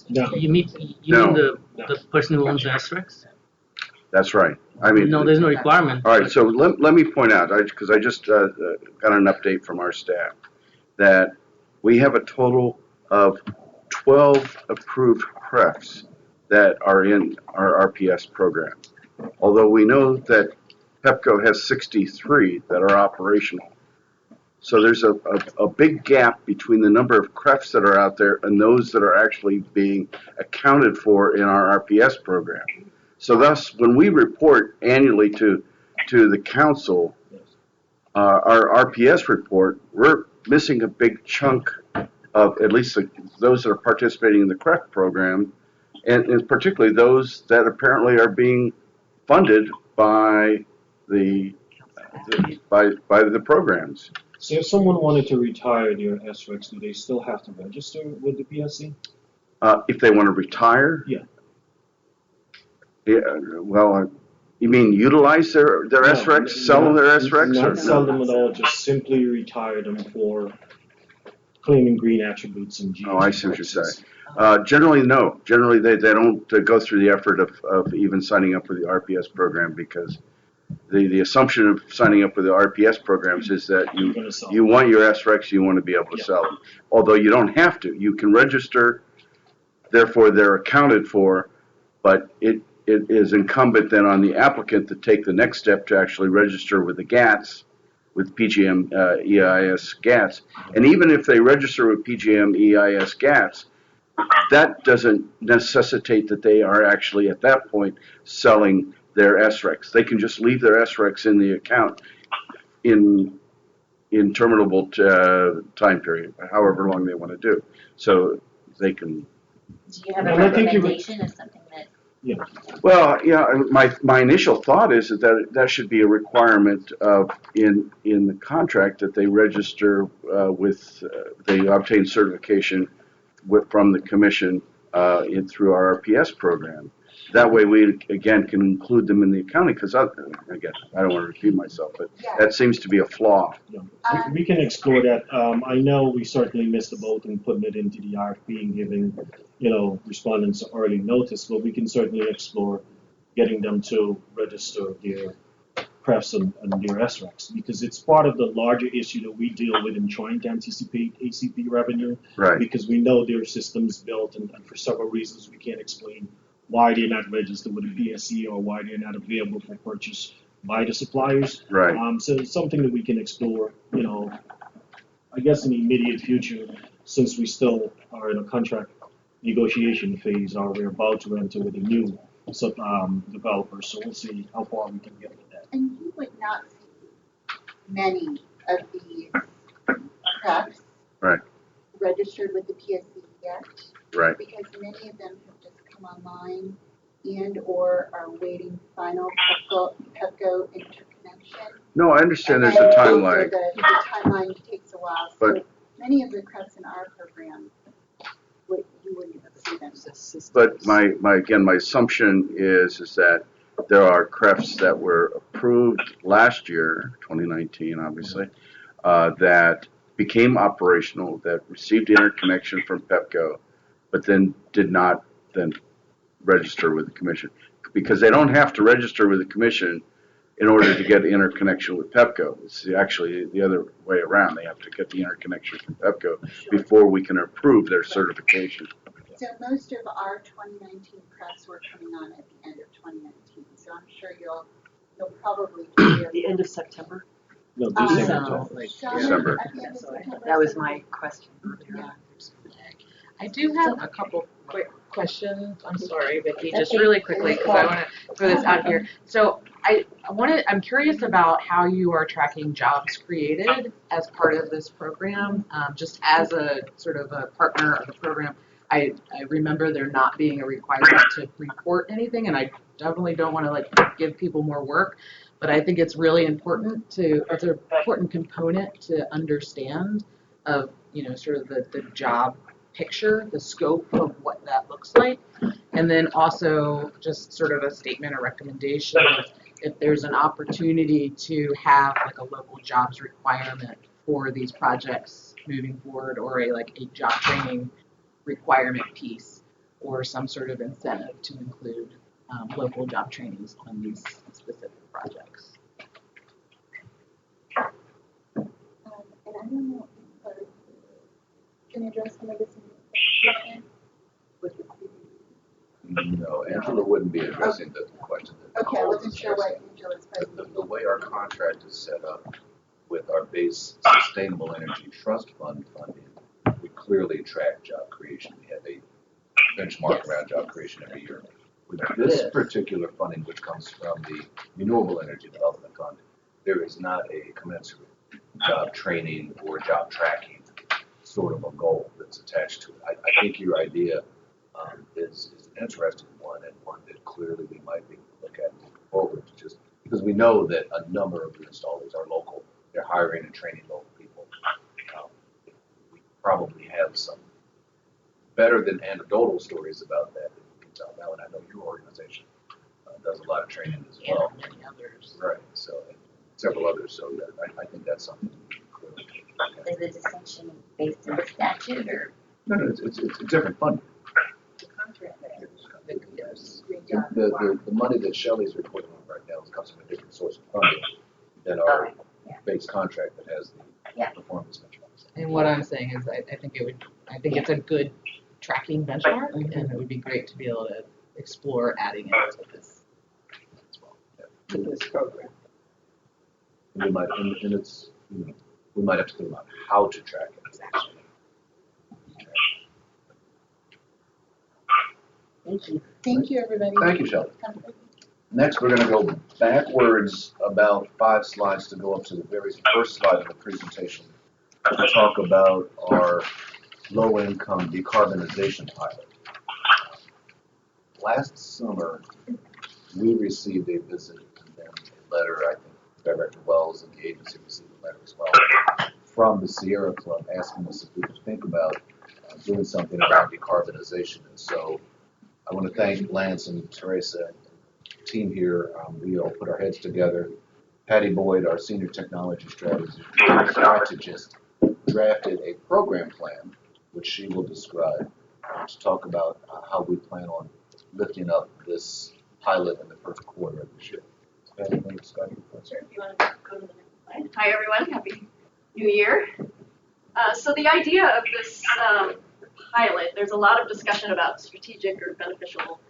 You mean the person who owns the SREX? That's right. I mean, no, there's no requirement. All right, so let me point out, because I just got an update from our staff, that we have a total of 12 approved CREFs that are in our RPS program. Although we know that PEPCO has 63 that are operational. So there's a big gap between the number of CREFs that are out there and those that are actually being accounted for in our RPS program. So thus, when we report annually to the council, our RPS report, we're missing a big chunk of at least those that are participating in the CREF program, and particularly those that apparently are being funded by the programs. So if someone wanted to retire their SREX, do they still have to register with the PSC? If they want to retire? Yeah. Yeah, well, you mean utilize their SREX, sell their SREX? Not sell them at all, just simply retire them for claiming green attributes and GHG. Oh, I see what you're saying. Generally, no. Generally, they don't go through the effort of even signing up for the RPS program, because the assumption of signing up for the RPS programs is that you want your SREX, you want to be able to sell them. Although you don't have to. You can register, therefore they're accounted for, but it is incumbent then on the applicant to take the next step to actually register with the GATS, with PJM EIS GATS. And even if they register with PJM EIS GATS, that doesn't necessitate that they are actually at that point selling their SRECs. They can just leave their SRECs in the account in interminable time period, however long they want to do. So they can. Do you have a And I think you- recommendation of something that? Well, yeah, my initial thought is that should be a requirement of in the contract that they register with they obtain certification from the commission through our RPS program. That way we again can include them in the accounting because again I don't want to repeat myself, but that seems to be a flaw. We can explore that. I know we certainly missed the boat in putting it into the RFP and giving, respondents early notice, but we can certainly explore getting them to register their prefs and their SRECs because it's part of the larger issue that we deal with in trying to anticipate ACP revenue. Right. Because we know there are systems built and for several reasons we can't explain why they're not registered with a PSE or why they're not available for purchase by the suppliers. Right. So it's something that we can explore, I guess in the immediate future, since we still are in a contract negotiation phase, or we're about to enter with a new developer. So we'll see how far we can get with that. And you would not see many of these preps registered with the PSC yet. Right. Because many of them have just come online and or are waiting final PEPCO interconnection. No, I understand And there's a then time also lag. The timeline takes a while. But- So many of the preps in our program, you wouldn't see them. But my assumption is that there are CREFs that were approved last year, 2019, obviously, that became operational, that received interconnection from PEPCO, but then did not then register with the commission. Because they don't have to register with the commission in order to get interconnection with PEPCO. It's actually the other way around. They have to get the interconnection from PEPCO before we can approve their certification. So most of our 2019 preps were coming on at the end of 2019. So I'm sure you'll probably hear. The end of September? No, December. December. At the end of September. That was my question. Yeah. I do have a couple quick questions. I'm sorry, Vicki, just Okay. really quickly because I want to throw this out here. So I'm curious about how you are tracking jobs created as part of this program. Just as a sort of a partner of the program, I remember there not being a requirement to report anything, and I definitely don't want to give people more work. But I think it's really important it's an important component to understand of, sort of the job picture, the scope of what that looks like. And then also just sort of a statement or recommendation if there's an opportunity to have a local jobs requirement for these projects moving forward, or a job training requirement piece, or some sort of incentive to include local job trainings on these specific projects. And I don't know if can you address some of this in the question? No, Angela wouldn't be addressing the question. that Okay, I Nicole wasn't was sure what addressing. Angela's question. The way our contract is set up with our base Sustainable Energy Trust Fund funding, we clearly track job creation. We have a benchmark around job creation every year. With this particular funding, which comes from the Renewable Energy Development Fund, there is not a commensurate job training or job tracking sort of a goal that's attached to it. I think your idea is an interesting one, and one that clearly we might be able to look at moving forward, just because we know that a number of the installers are local. They're hiring and training local people. We probably have some better than anecdotal stories about that you can tell now, and I know your organization does a lot of training as well. And many others. Right, so, and several others, so that, I think that's something we can clearly look at. Is the distinction based in statute or? No, it's a different funding. The money that Shelley's reporting on right now comes from a different source of funding than our base contract that has the performance benchmarks. And what I'm saying is I think it's a good tracking benchmark, and it would be great to be able to explore adding it to this as well. To this program. And we might, and it's, we might have to think about how to track it. Exactly. Thank you. Thank you, everybody. Thank you, Shelley. Have a good Next, we're gonna go backwards about 5 slides to go up to the very first slide of the presentation to talk about our low-income decarbonization pilot. Last summer, we received a visit and then a letter, I think Director Wells and the agency received a letter as well, from the Sierra Club asking us if we could think about doing something around decarbonization. And so I want to thank Lance and Teresa and the team here. We all put our heads together. Patty Boyd, our senior technology strategist, drafted a program plan, which she will describe, to talk about how we plan on lifting up this pilot in the first quarter of this year. Patty, you want to start your first? Sure, if you want to go to the next slide. Hi, everyone. Happy New Year. So the idea of this pilot, there's a lot of discussion about strategic or beneficial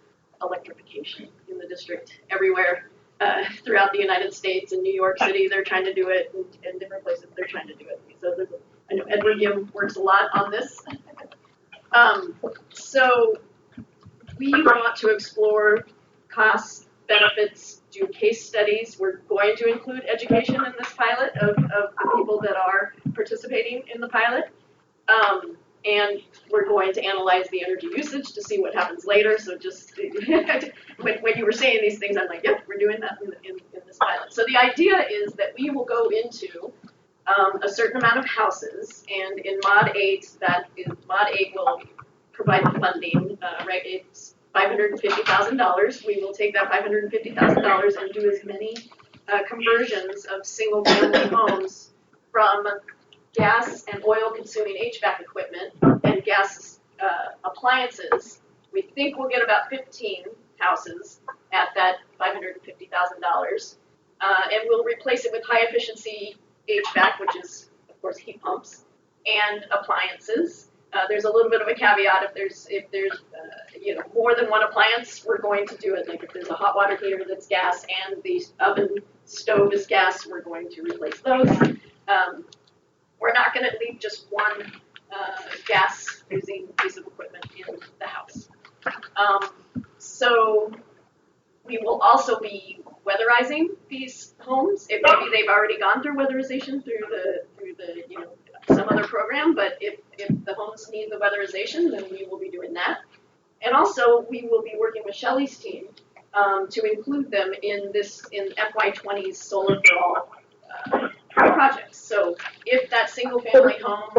electrification in the district everywhere throughout the United States. In New York City, they're trying to do it, and in different places, they're trying to do it. So I know Edward Yim works a lot on this. So we want to explore costs, benefits, do case studies. We're going to include education in this pilot of the people that are participating in the pilot. And we're going to analyze the energy usage to see what happens later. So just when you were saying these things, I'm like, yep, we're doing that in this pilot. So the idea is that we will go into a certain amount of houses, and in Mod 8, Mod 8 will provide the funding. Right, it's $550,000. We will take that $550,000 and do as many conversions of single-family homes from gas and oil-consuming HVAC equipment and gas appliances. We think we'll get about 15 houses at that $550,000, and we'll replace it with high-efficiency HVAC, which is, of course, heat pumps, and appliances. There's a little bit of a caveat. If there's more than one appliance, we're going to do it. Like if there's a hot water heater that's gas and the oven stove is gas, we're going to replace those. We're not going to leave just one gas-using piece of equipment in the house. So we will also be weatherizing these homes. Maybe they've already gone through weatherization through the some other program, but if the homes need the weatherization, then we will be doing that. And also, we will be working with Shelley's team to include them in FY20's Solar for All projects. So if that single-family home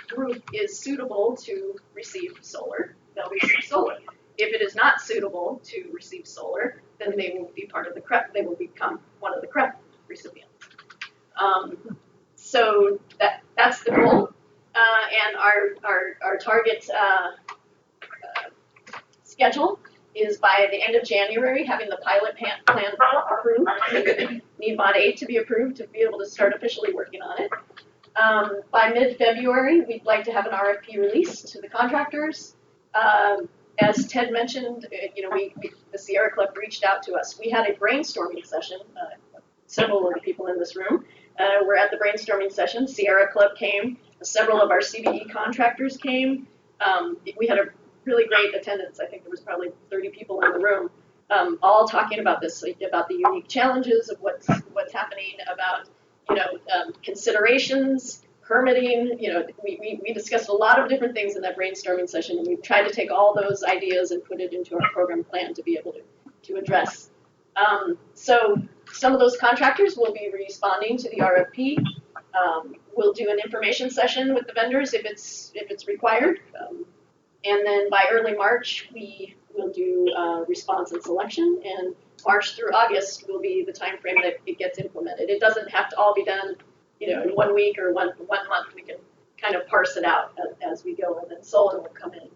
group is suitable to receive solar, they'll receive solar. If it is not suitable to receive solar, then they will be part of the CREP. They will become one of the CREP recipients. So that's the goal, and our target schedule is by the end of January, having the pilot plan approved. Need Mod 8 to be approved to be able to start officially working on it. By mid-February, we'd like to have an RFP released to the contractors. As Ted mentioned, the Sierra Club reached out to us. We had a brainstorming session. Several of the people in this room were at the brainstorming session. Sierra Club came. Several of our CBE contractors came. We had a really great attendance. I think there was probably 30 people in the room, all talking about this, about the unique challenges of what's happening, about considerations, permitting. We discussed a lot of different things in that brainstorming session, and we've tried to take all those ideas and put it into our program plan to be able to address. So some of those contractors will be responding to the RFP. We'll do an information session with the vendors if it's required. And then by early March, we will do response and selection, and March through August will be the time frame that it gets implemented. It doesn't have to all be done, in 1 week or one month. We can kind of parse it out as we go, and then solar will come in.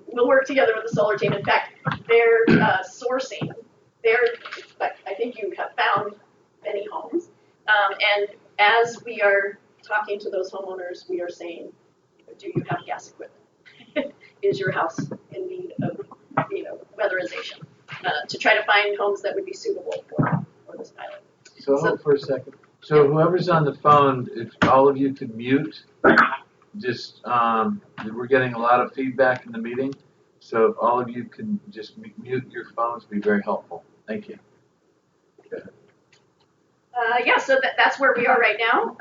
We'll work together with the solar team. In fact, they're sourcing. I think you have found many homes, and as we are talking to those homeowners, we are saying, do you have gas equipment? Is your house in need of, weatherization? To try to find homes that would be suitable for this pilot. So hold for a second. So whoever's on the phone, if all of you could mute, just we're getting a lot of feedback in the meeting. So if all of you can just mute your phones, be very helpful. Thank you. Yeah, so that's where we are right now,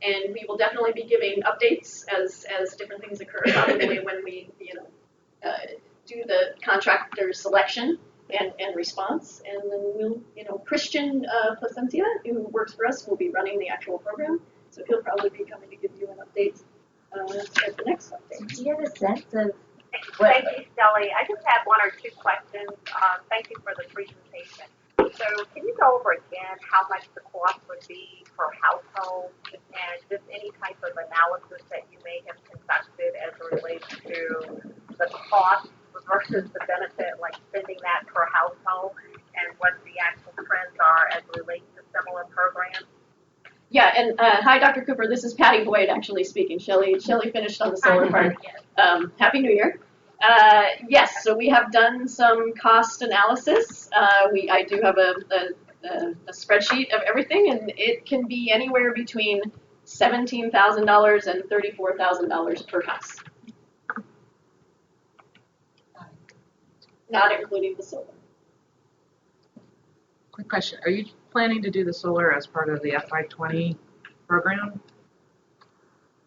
and we will definitely be giving updates as different things occur, probably when we, do the contractor selection and response, and then we'll, Christian Placencia, who works for us, will be running the actual program, so he'll probably be coming to give you an update at the next update. Do you have a sense of Thank you, Shelley. I just have one or two questions. Thank you for the presentation. So can you go over again how much the cost would be per household and just any type of analysis that you may have conducted as it relates to the cost versus the benefit, like spending that per household and what the actual trends are as it relates to similar programs? Yeah, and hi, Dr. Cooper. This is Patty Boyd actually speaking. Shelley finished on the solar part. Happy New Year. Yes, so we have done some cost analysis. I do have a spreadsheet of everything, and it can be anywhere between $17,000 and $34,000 per house, not including the solar. Quick question, are you planning to do the solar as part of the FY20 program?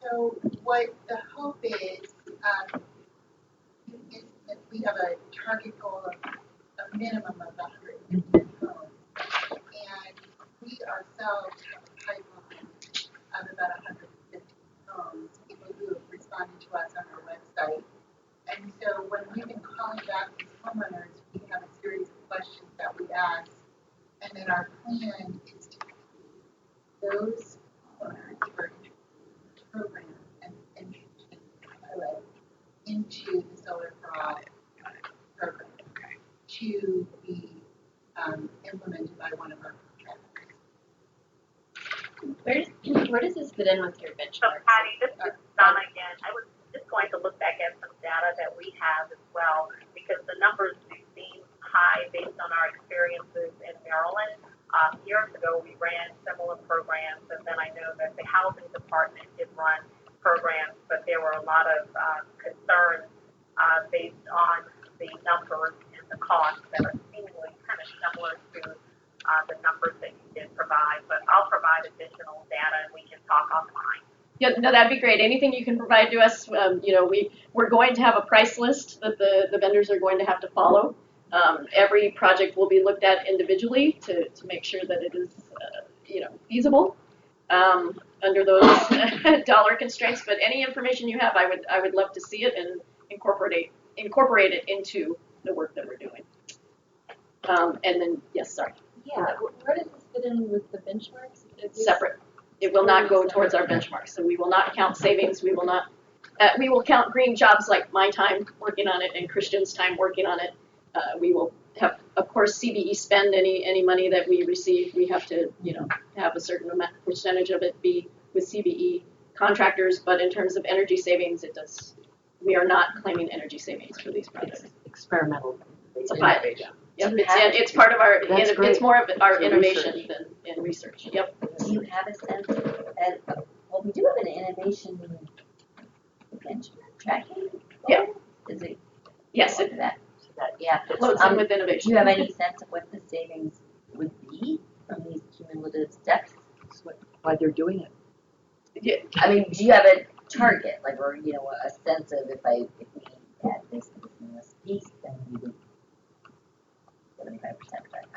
So what the hope is that we have a target goal of a minimum of 150 homes. And we ourselves have a pipeline of about 150 homes, people who have responded to us on our website. And so when we've been calling back these homeowners, we have a series of questions that we ask. And then our plan is to those homeowners who are in the program and pilot into the Solar for All program to be implemented by one of our contractors. Where does this fit in with your benchmark? So Patty, this is Donna again. I was just going to look back at some data that we have as well, because the numbers do seem high based on our experiences in Maryland. Years ago, we ran similar programs, and then I know that the housing department did run programs, but there were a lot of concerns based on the numbers and the costs that are seemingly kind of similar to the numbers that you did provide. But I'll provide additional data, and we can talk offline. Yeah, no, that'd be great. Anything you can provide to us, we're going to have a price list that the vendors are going to have to follow. Every project will be looked at individually to make sure that it is, feasible under those dollar constraints. But any information you have, I would love to see it and incorporate it into the work that we're doing. And then, yes, sorry. Yeah, where does this fit in with the benchmarks? Separate. It will not go towards our benchmarks. So we will not count savings. We will not. We will count green jobs like my time working on it and Christian's time working on it. We will have, of course, CBE spend any money that we receive. We have to, have a certain percentage of it be with CBE contractors. But in terms of energy savings, we are not claiming energy savings for these projects. Experimental. It's a pilot. Yep, it's part of our. It's more of our innovation than in research. Yep. Do you have a sense? Well, we do have an innovation benchmark tracking. Yeah. Is it? Yes. Yeah. Floats in with innovation. Do you have any sense of what the savings would be from these cumulative steps? That's why they're doing it. Yeah. I mean, do you have a target, like, or a sense of if we add this and this piece, then we would 75%.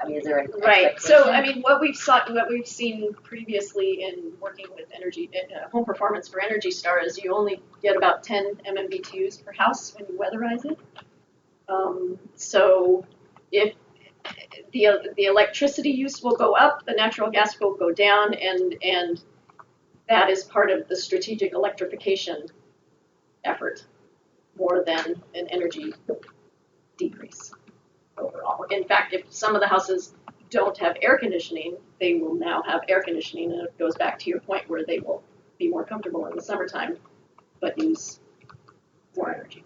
I mean, is there an right? So, I mean, what we've seen previously in working with energy home performance for Energy Star is you only get about 10 MMBTUs per house when you weatherize it. So, if the electricity use will go up, the natural gas will go down, and that is part of the strategic electrification effort more than an energy decrease overall. In fact, if some of the houses don't have air conditioning, they will now have air conditioning, and it goes back to your point where they will be more comfortable in the summertime, but use more energy.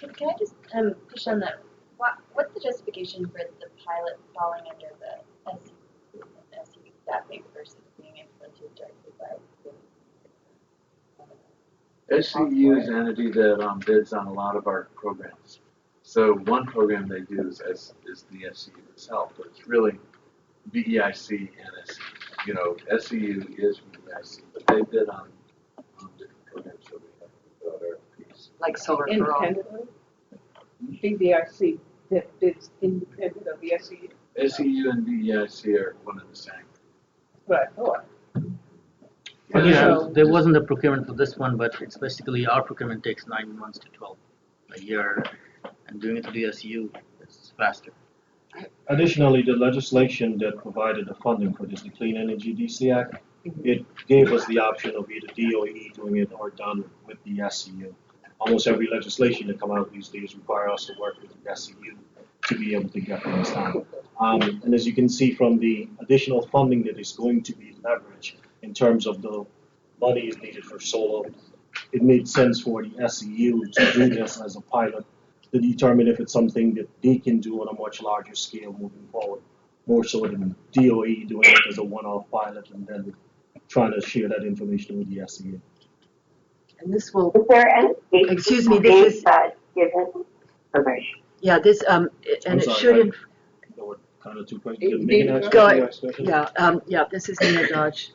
Can I just push on that? What's the justification for the pilot falling under the SU staffing versus being implemented directly by the SCU is an entity that bids on a lot of our programs. So one program they do is the SCU itself, but it's really BEIC and SCU. You know, SCU is BEIC, but they bid on different programs that we have throughout our piece. Like Solar for All. Independently? BBRC, that's independent of the SCU? SCU and BEIC are one and the same. Right, oh, Yeah, there wasn't a procurement for this one, but it's basically our procurement takes 9 months to 12 a year, and doing it to the SU is faster. Additionally, the legislation that provided the funding for this, the Clean Energy DC Act, it gave us the option of either DOE doing it or done with the SCU. Almost every legislation that come out these days require us to work with the SCU to be able to get things done. And as you can see from the additional funding that is going to be leveraged in terms of the money is needed for solar, it made sense for the SCU to do this as a pilot to determine if it's something that they can do on a much larger scale moving forward, more so than DOE doing it as a one-off pilot and then trying to share that information with the SCU. And this will, Is there any excuse me, this is, given? Okay. yeah, this, and I'm it sorry, should, there were kind of two questions. Megan asked go you ahead. question? Yeah, this is Nina Dodge.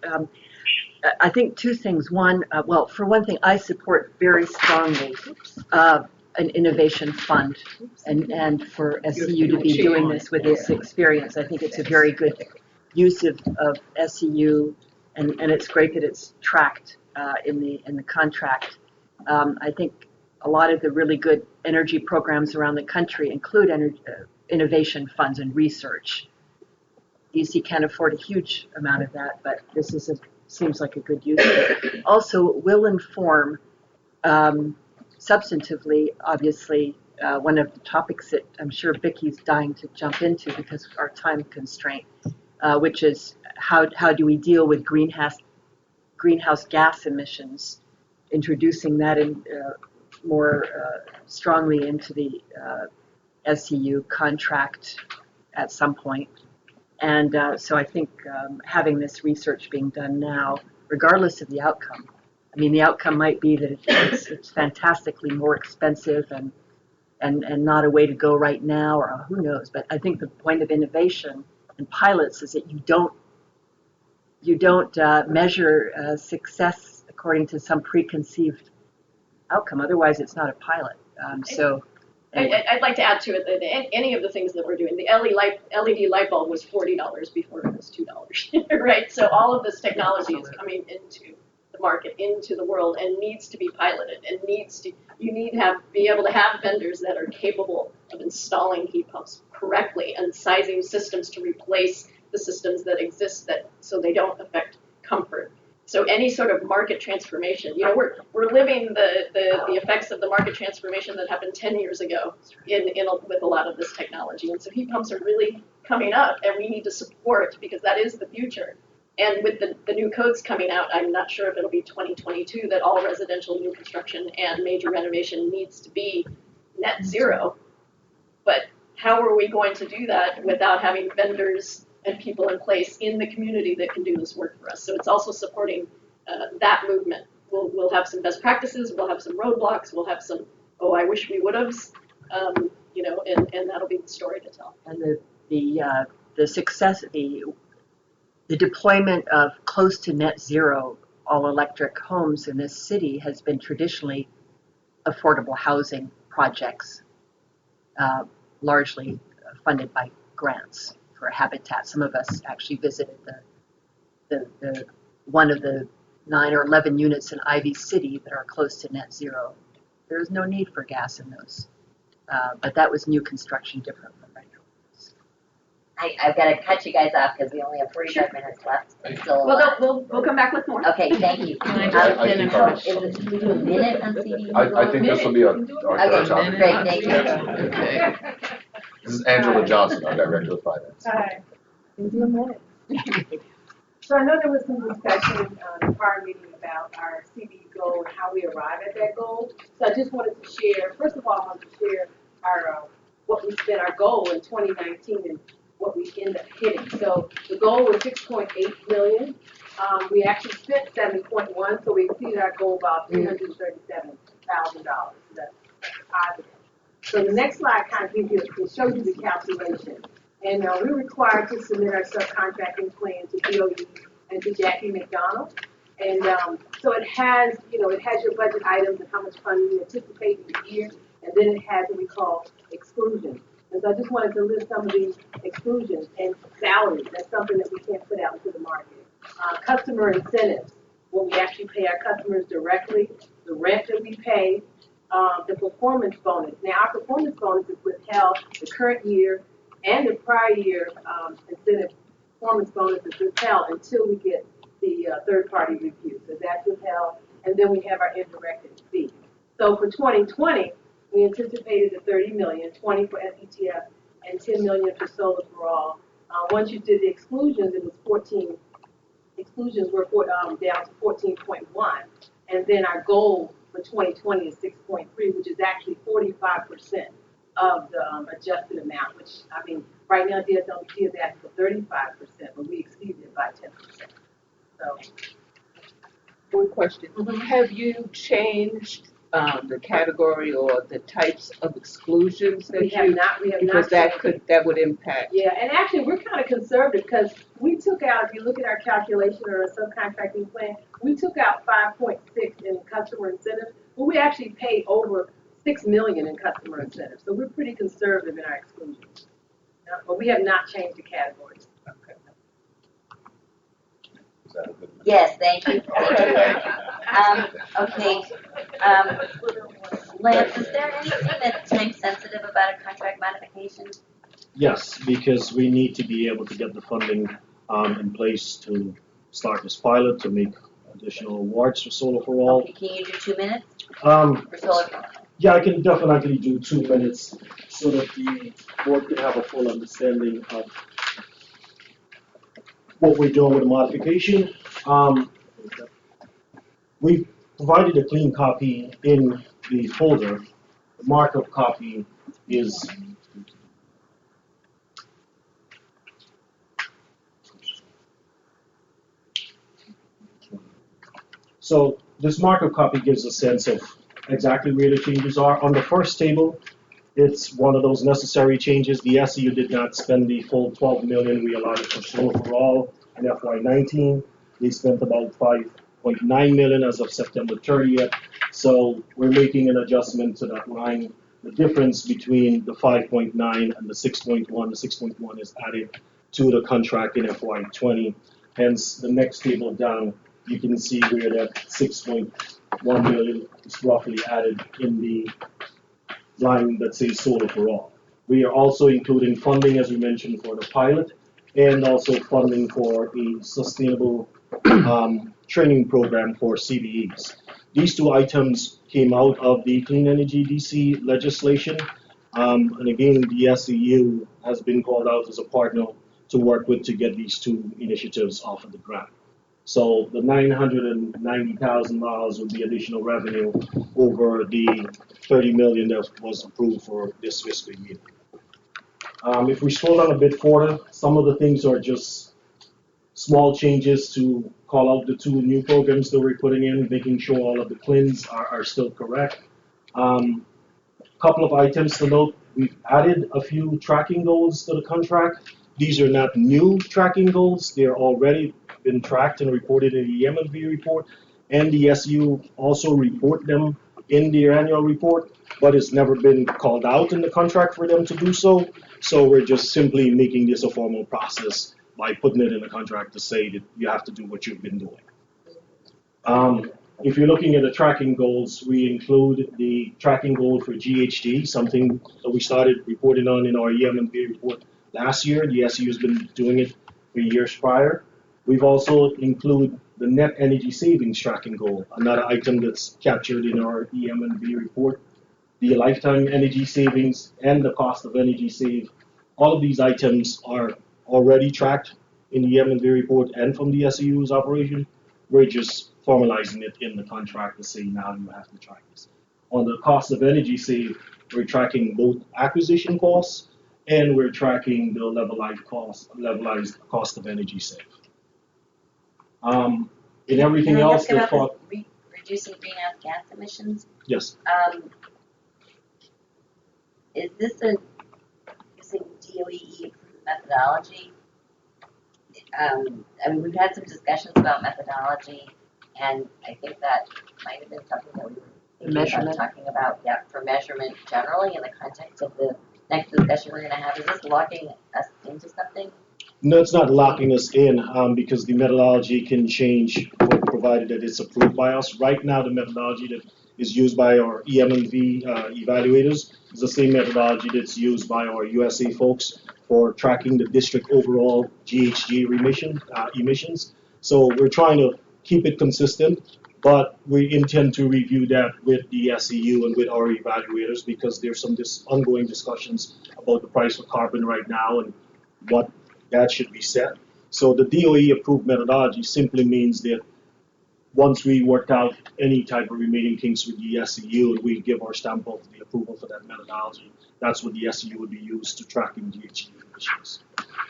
I think two things. One, well, for one thing, I support very strongly an innovation fund, and for SCU to be doing this with its experience. I think it's a very good use of SCU, and it's great that it's tracked in the contract. I think a lot of the really good energy programs around the country include innovation funds and research. DC can't afford a huge amount of that, but this is seems like a good use of it. Also, will inform substantively, obviously, one of the topics that I'm sure Vicky's dying to jump into because of our time constraint, which is how do we deal with greenhouse gas emissions, introducing that in more strongly into the SCU contract at some point. And so I think having this research being done now, regardless of the outcome, I mean, the outcome might be that it's fantastically more expensive and not a way to go right now, or who knows. But I think the point of innovation and pilots is that you don't measure success according to some preconceived outcome. Otherwise, it's not a pilot. I'd like to add to it that any of the things that we're doing, the LED light bulb was $40 before it was $2, right? So all of this technology is coming into the market, into the world, and needs to be piloted, and you need to be able to have vendors that are capable of installing heat pumps correctly and sizing systems to replace the systems that exist so they don't affect comfort. So any sort of market transformation, we're living the effects of the market transformation that happened 10 years ago with a lot of this technology. And so heat pumps are really coming up, and we need to support, because that is the future. And with the new codes coming out, I'm not sure if it'll be 2022 that all residential new construction and major renovation needs to be net zero. But how are we going to do that without having vendors and people in place in the community that can do this work for us? So it's also supporting that movement. We'll have some best practices, we'll have some roadblocks, we'll have some, I wish we would have, and that'll be the story to tell. And the success, the deployment of close to net zero all electric homes in this city has been traditionally affordable housing projects, largely funded by grants for Habitat. Some of us actually visited the one of the 9 or 11 units in Ivy City that are close to net zero. There's no need for gas in those, but that was new construction, different from retrofits. I've got to cut you guys off because we only have 45 minutes left. So, We'll come back with more. Okay, thank you. Can we do a minute on CD? I think this will be our Okay, topic. great, thank you. Okay. This is Angela Johnson, our Director of Finance. Hi. So I know there was some discussion in the prior meeting about our CD goal and how we arrive at that goal. So I just wanted to share, first of all, I wanted to share our our goal in 2019 and what we ended up hitting. So the goal was 6.8 million. We actually spent 7.1, so we exceeded our goal about $337,000. So that's positive. So the next slide kind of gives you, it shows you the calculation. And we're required to submit our subcontracting plan to DOE and to Jackie McDonald. And so it has, it has your budget items and how much funding you anticipate in the year, and then it has what we call exclusions. And so I just wanted to list some of these exclusions and salaries. That's something that we can't put out into the market. Customer incentives, what we actually pay our customers directly, the rent that we pay, the performance bonus. Now, our performance bonus is withheld the current year and the prior year incentive performance bonus is withheld until we get the third-party review. So that's withheld, and then we have our indirect fee. So for 2020, we anticipated the $30 million, 20 for SETF, and $10 million for Solar for All. Once you did the exclusions, it was 14. Exclusions were down to 14.1, and then our goal for 2020 is 6.3, which is actually 45% of the adjusted amount. Which right now DSLBT is asking for 35%, but we exceeded it by 10%. So, one question: have you changed the category or the types of exclusions that we have not because that would impact? Yeah, and actually we're kind of conservative because we took out, if you look at our calculation or our subcontracting plan, we took out 5.6 in customer incentives, but we actually paid over $6 million in customer incentives. So we're pretty conservative in our exclusions. But we have not changed the categories. Okay. Yes, thank you. Okay. Lance, is there anything that's time sensitive about a contract modification? Yes, because we need to be able to get the funding in place to start this pilot, to make additional awards for Solar for All. Okay, can you do 2 minutes for Solar for All? Yeah, I can definitely do 2 minutes so that the board can have a full understanding of what we're doing with the modification. We provided a clean copy in the folder. The markup copy is so this markup copy gives a sense of exactly where the changes are. On the first table, it's one of those necessary changes. The SEU did not spend the full $12 million we allotted for Solar for All in FY19. They spent about $5.9 million as of September 30th. So we're making an adjustment to that line. The difference between the 5.9 and the 6.1, the 6.1 is added to the contract in FY20. Hence, the next table down, you can see where that 6.1 million is roughly added in the line that says Solar for All. We are also including funding, as we mentioned, for the pilot, and also funding for a sustainable training program for CVEs. These two items came out of the Clean Energy DC legislation, and again, the SEU has been called out as a partner to work with to get these two initiatives off of the ground. So the $990,000 would be additional revenue over the $30 million that was approved for this fiscal year. If we scroll down a bit further, some of the things are just small changes to call out the two new programs that we're putting in, making sure all of the CLINs are still correct. Couple of items to note: we've added a few tracking goals to the contract. These are not new tracking goals; they are already been tracked and reported in the M&V report, and the SU also report them in their annual report, but it's never been called out in the contract for them to do so. So we're just simply making this a formal process by putting it in the contract to say that you have to do what you've been doing. If you're looking at the tracking goals, we include the tracking goal for GHG, something that we started reporting on in our EM&B report last year. The SU has been doing it for years prior. We've also included the net energy savings tracking goal, another item that's captured in our EM&B report. The lifetime energy savings and the cost of energy saved, all of these items are already tracked in the EM&B report and from the SEU's operation. We're just formalizing it in the contract to say now you have to track this. On the cost of energy saved, we're tracking both acquisition costs and we're tracking the levelized cost of energy saved. In everything Can I else, ask the about thought, reducing greenhouse gas emissions? yes. Is this a using DOE approved methodology? I mean, we've had some discussions about methodology, and I think that might have been something that we were thinking Measurement. about talking about, yeah, for measurement generally in the context of the next discussion we're gonna have. Is this locking us into something? No, it's not locking us in, because the methodology can change provided that it's approved by us. Right now, the methodology that is used by our EM&V evaluators is the same methodology that's used by our USA folks for tracking the district overall GHG emissions. So we're trying to keep it consistent, but we intend to review that with the SEU and with our evaluators because there's some ongoing discussions about the price of carbon right now and what that should be set. So the DOE approved methodology simply means that once we worked out any type of remaining kinks with the SEU and we give our stamp of the approval for that methodology, that's what the SEU would be used to tracking GHG emissions.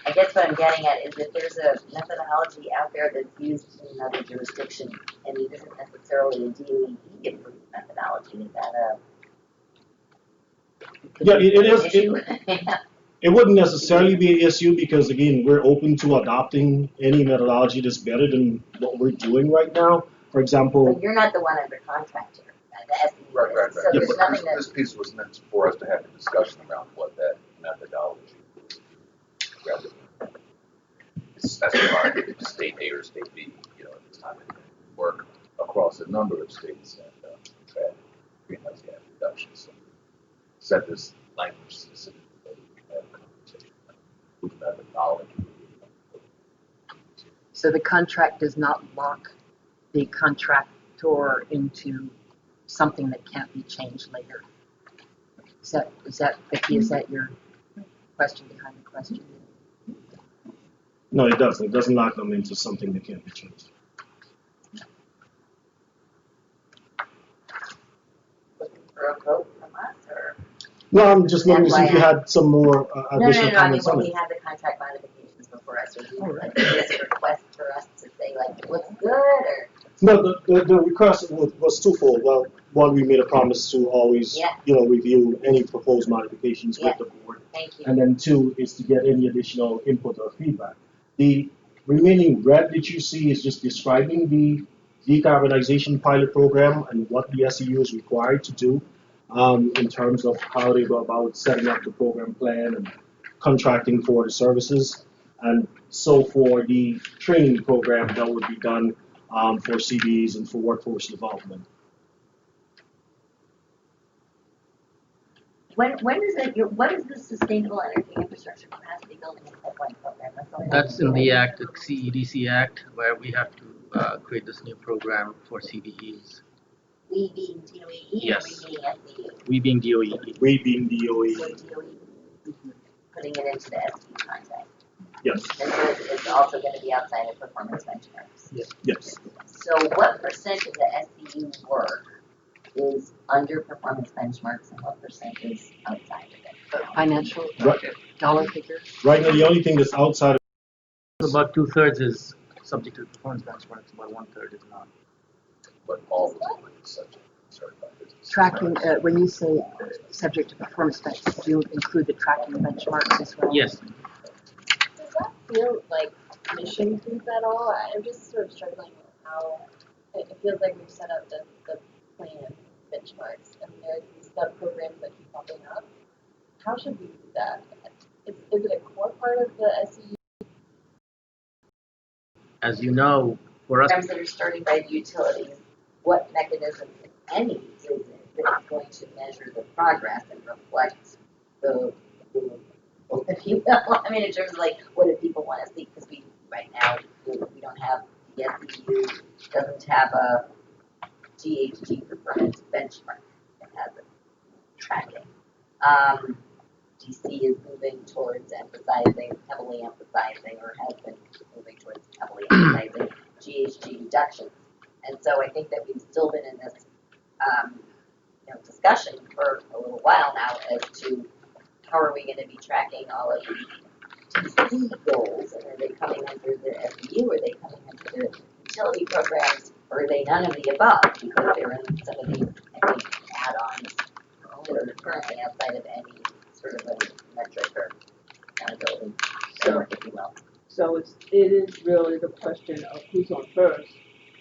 I guess what I'm getting at is that there's a methodology out there that's used in another jurisdiction, and it isn't necessarily a DOE approved methodology. Is that Yeah, it is. issue? It wouldn't necessarily be an issue because, again, we're open to adopting any methodology that's better than what we're doing right now. For example, But you're not the one under contract here, the SEU. Right. So Yeah, there's but nothing that. this piece was meant for us to have a discussion around what that methodology is. Rather than specifying if it's state A or state B, at this time it work across a number of states and track greenhouse gas reductions. So set this language specifically so that we can have a conversation about which methodology. So the contract does not lock the contractor into something that can't be changed later. Is that Vicki, is that your question behind the question? no, it doesn't. It doesn't lock them into something that can't be changed. For a vote from us, or? No, I'm just looking to see if you had some more No, additional I mean, comments when on we it. had the contract modifications before us, was this a request for us to say, like, it looks good, or? No, the request was twofold. Well, one, we made a promise to always, review any proposed modifications with the board. Thank you. And then two is to get any additional input or feedback. The remaining red that you see is just describing the decarbonization pilot program and what the SEU is required to do in terms of how they go about setting up the program plan and contracting for the services. And so for the training program that would be done for CBs and for workforce development. When is it, what is the Sustainable Energy Infrastructure Capacity Building and Pipeline Program? That's in the Act, the CEDC Act, where we have to create this new program for CBEs. We being DOE Yes. or we being SEU? We being DOE. We being DOE. So DOE putting it into the SEU context. Yes. And so it's also going to be outside of performance benchmarks. Yes. So what percent of the SEU work is under performance benchmarks and what percent is outside of it? Financial Right. dollar figure? Right now, the only thing that's outside of About 2/3 is subject to performance benchmarks, about 1/3 is not. But all of it is subject to certified business. Tracking, when you say subject to performance benchmarks, do you include the tracking benchmarks as well? Yes. Does that feel like mission creep at all? I'm just sort of struggling with how it feels like we've set up the plan benchmarks and there are these sub programs that keep popping up. How should we do that? Is it a core part of the SEU? As you know, for us, Programs that are started by the utilities, what mechanism, if any, is it that is going to measure the progress and reflect the if you will, I mean, in terms of like, what do people want to see? Because we, right now, we don't have, the SEU doesn't have a GHG performance benchmark. It has a tracking. DC is moving towards heavily emphasizing, or has been moving towards heavily emphasizing GHG reductions. And so I think that we've still been in this, discussion for a little while now as to how are we going to be tracking all of these DC goals, and are they coming under the SEU, or are they coming under the utility programs, or are they none of the above? Because they're in some of these, I think, add-ons that are currently outside of any sort of a metric or accountability framework, if you will. So it is really the question of who's on first,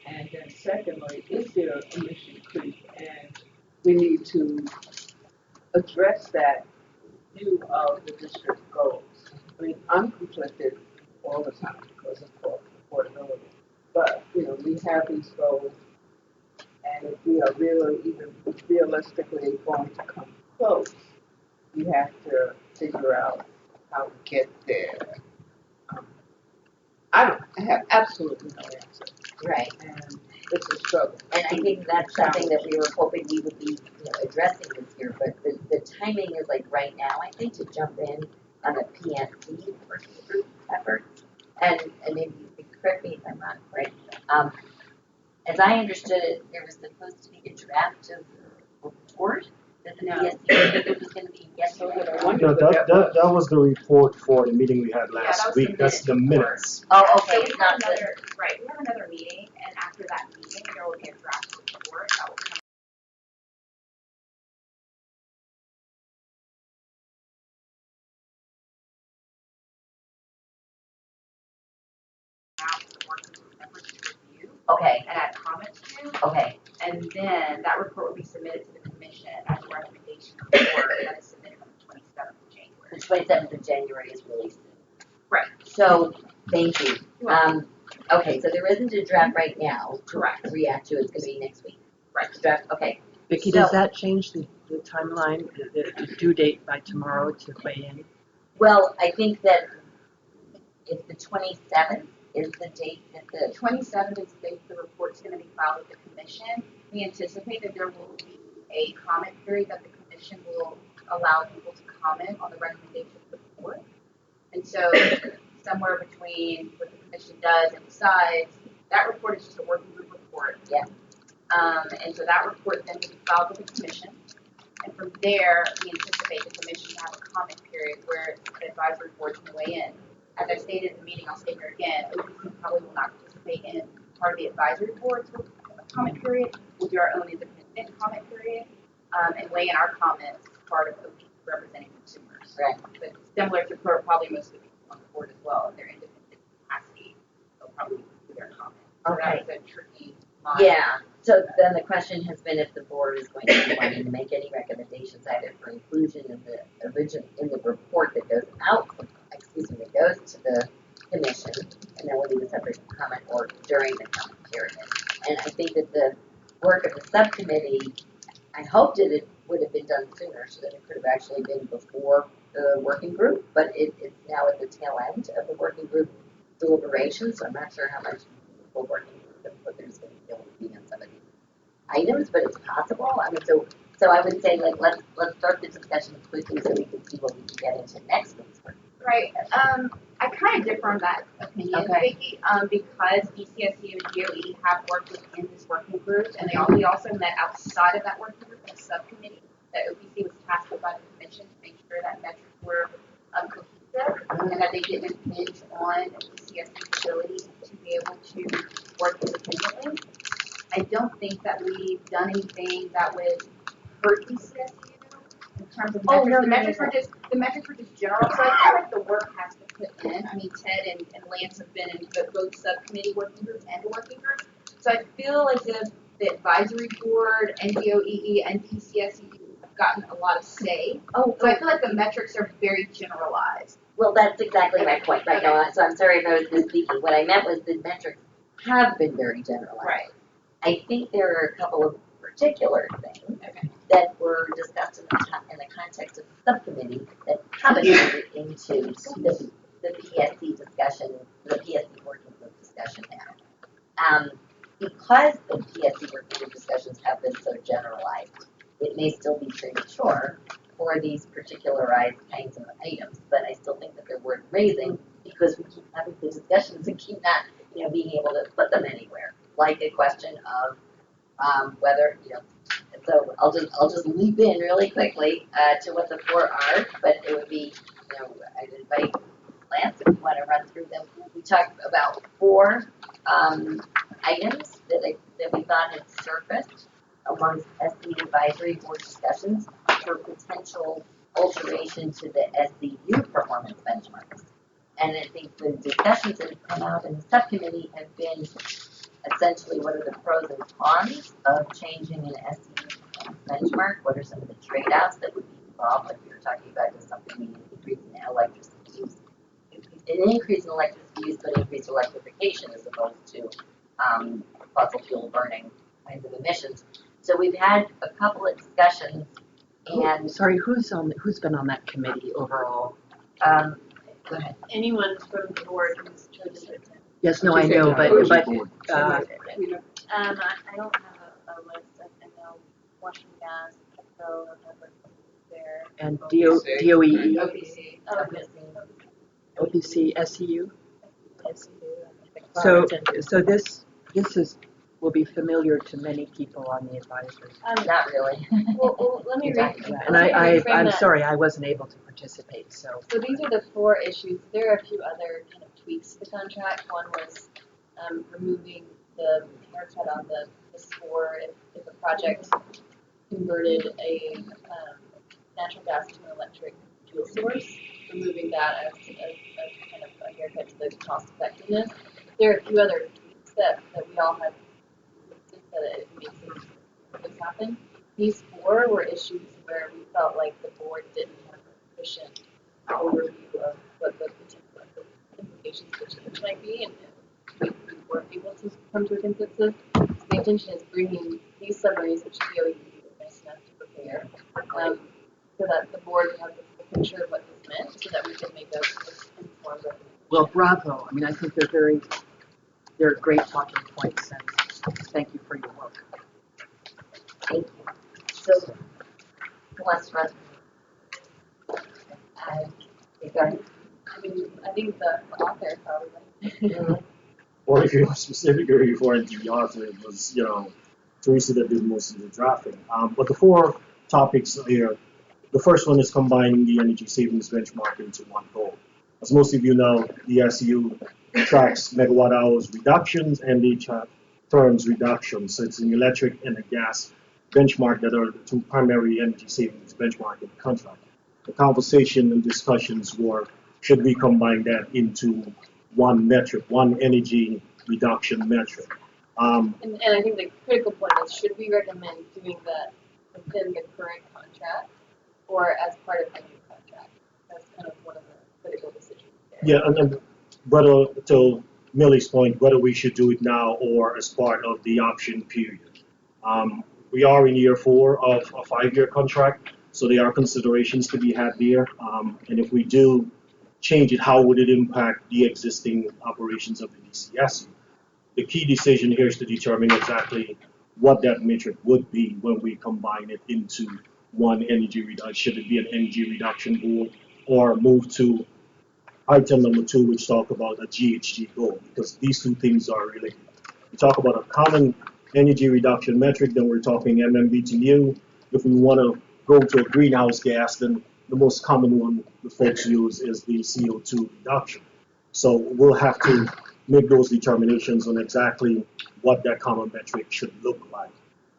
and then secondly, is there emission creep? And we need to address that view of the district goals. I mean, I'm conflicted all the time because of affordability, but, you know, we have these goals, and if we are really even realistically going to come close, we have to figure out how to get there. I have absolutely no answer. Right. And it's a struggle. And I think that's something that we were hoping we would be, you know, addressing this year, but the timing is like right now, I think, to jump in on the PSC working group effort. And maybe you could correct me if I'm not right. As I understood it, there was supposed to be a draft of the report that the PSC was going to be yesterday. No, that was the report for the meeting we had last week. That's the minutes. Oh, okay, So it's we not have the, another, right, we have another meeting, and after that meeting, there will be a draft report that will come out to the board members to review. Okay. And add comments to. Okay. And then that report will be submitted to the commission as a recommendation to the board, and that is submitted on the 27th of January. The 27th of January is released. Right. So, thank you. Okay, so there isn't a draft right now. Correct. To react to, it's gonna be next week. Right. Draft, okay. Vicki, does that change the timeline, the due date by tomorrow to weigh in? Well, I think that if the 27th is the date that the 27th is the date the report's going to be filed with the commission. We anticipate that there will be a comment period that the commission will allow people to comment on the recommendation of the board. And so somewhere between what the commission does and decides, that report is just a working group report. Yeah. And so that report then will be filed with the commission. And from there, we anticipate the commission to have a comment period where the advisory board can weigh in. As I stated in the meeting, I'll state here again, OPC probably will not participate in part of the advisory board's comment period. We'll do our own independent comment period, and weigh in our comments as part of OPC representing consumers. Right. But similar to probably most of the people on the board as well, in their independent capacity, they'll probably do their comments. So Okay. that was a tricky model. Yeah, so then the question has been if the board is going to be wanting to make any recommendations either for inclusion in the in the report that goes out, that goes to the commission, and then we'll do a separate comment, or during the comment period. And I think that the work of the subcommittee, I hoped that it would have been done sooner so that it could have actually been before the working group, but it's now at the tail end of the working group deliberations, so I'm not sure how much the working group input there's going to be on some of these items, but it's possible. I mean, so I would say, like, let's start the discussion quickly so we can see what we can get into next week's work. Right. I kind of differ on that opinion, Okay. Vicki, because DCSU and DOE have worked within this working group, and we also met outside of that working group in a subcommittee that OPC was tasked with by the commission to make sure that metrics were cohesive and that they didn't impinge on DCSU's ability to be able to work independently. I don't think that we've done anything that would hurt DCSU in terms of metrics. The metrics were just general, so I feel like the work has to put in. I mean, Ted and Lance have been in both subcommittee working groups and the working group. So I feel as if the advisory board, NDOEE, and DCSU have gotten a lot of say. So I feel like the metrics are very generalized. Well, that's exactly my point right now, so I'm sorry if I was misspeaking. What I meant was the metrics have been very generalized. Right. I think there are a couple of particular things that were discussed in the context of the subcommittee that haven't made it into the PSC discussion, the PSC working group discussion now. Because the PSC working group discussions have been so generalized, it may still be premature for these particularized kinds of items, but I still think that they're worth raising because we keep having the discussions and keep not, being able to put them anywhere. Like a question of whether, so I'll just leap in really quickly to what the four are, but it would be, I'd invite Lance if you want to run through them. We talked about four items that we thought had surfaced amongst SCU advisory board discussions for potential alteration to the SCU performance benchmarks. And I think the discussions that have come out in the subcommittee have been essentially what are the pros and cons of changing an SCU performance benchmark? What are some of the trade-offs that would be involved? Like we were talking about, does something mean an increase in electricity use? An increase in electricity use, but increased electrification as opposed to fossil fuel burning kinds of emissions. So we've had a couple of discussions, and Sorry, who's been on that committee overall? Go ahead. Anyone from the board who's chosen to attend. Yes, no, I know, but I don't have a list. I know Washington Gas, Petco, there. and DOE, OPC. OPC, SEU. So this will be familiar to many people on the advisory. Not really. Well, let me read. And I'm sorry, I wasn't able to participate, so. So these are the 4 issues. There are a few other kind of tweaks to the contract. One was removing the haircut on the score if a project converted a natural gas to an electric fuel source, removing that as kind of a haircut to the cost effectiveness. There are a few other tweaks that we all have that it makes this happen. These 4 were issues where we felt like the board didn't have a efficient overview of what the particular implications of the change might be, and we weren't able to come to a consensus. So the intention is bringing these summaries, which DOE is nice enough to prepare, so that the board has a picture of what this meant, so that we can make a informed recommendation. Well, bravo. I mean, I think they're great talking points, and thank you for your work. Thank you. So, who wants to run? Go ahead. I think the author probably. Or if you're specifically referring to the author, it was, Teresa that did most of the drafting. But the 4 topics here, the first one is combining the energy savings benchmark into one goal. As most of you know, the SEU tracks megawatt hours reductions and the terms reductions. So it's an electric and a gas benchmark that are the 2 primary energy savings benchmark in the contract. The conversation and discussions were, should we combine that into one metric, one energy reduction metric? And I think the critical point is, should we recommend doing that within the current contract or as part of the new contract? That's kind of one of the critical decisions there. Yeah, and whether, to Millie's point, whether we should do it now or as part of the option period. We are in year 4 of a 5-year contract, so there are considerations to be had there. And if we do change it, how would it impact the existing operations of the DCSU? The key decision here is to determine exactly what that metric would be when we combine it into one energy reduction. Should it be an energy reduction goal, or move to item number 2, which talk about a GHG goal, because these 2 things are related. We talk about a common energy reduction metric, then we're talking MMBTU. If we want to go to a greenhouse gas, then the most common one the folks use is the CO2 reduction. So we'll have to make those determinations on exactly what that common metric should look like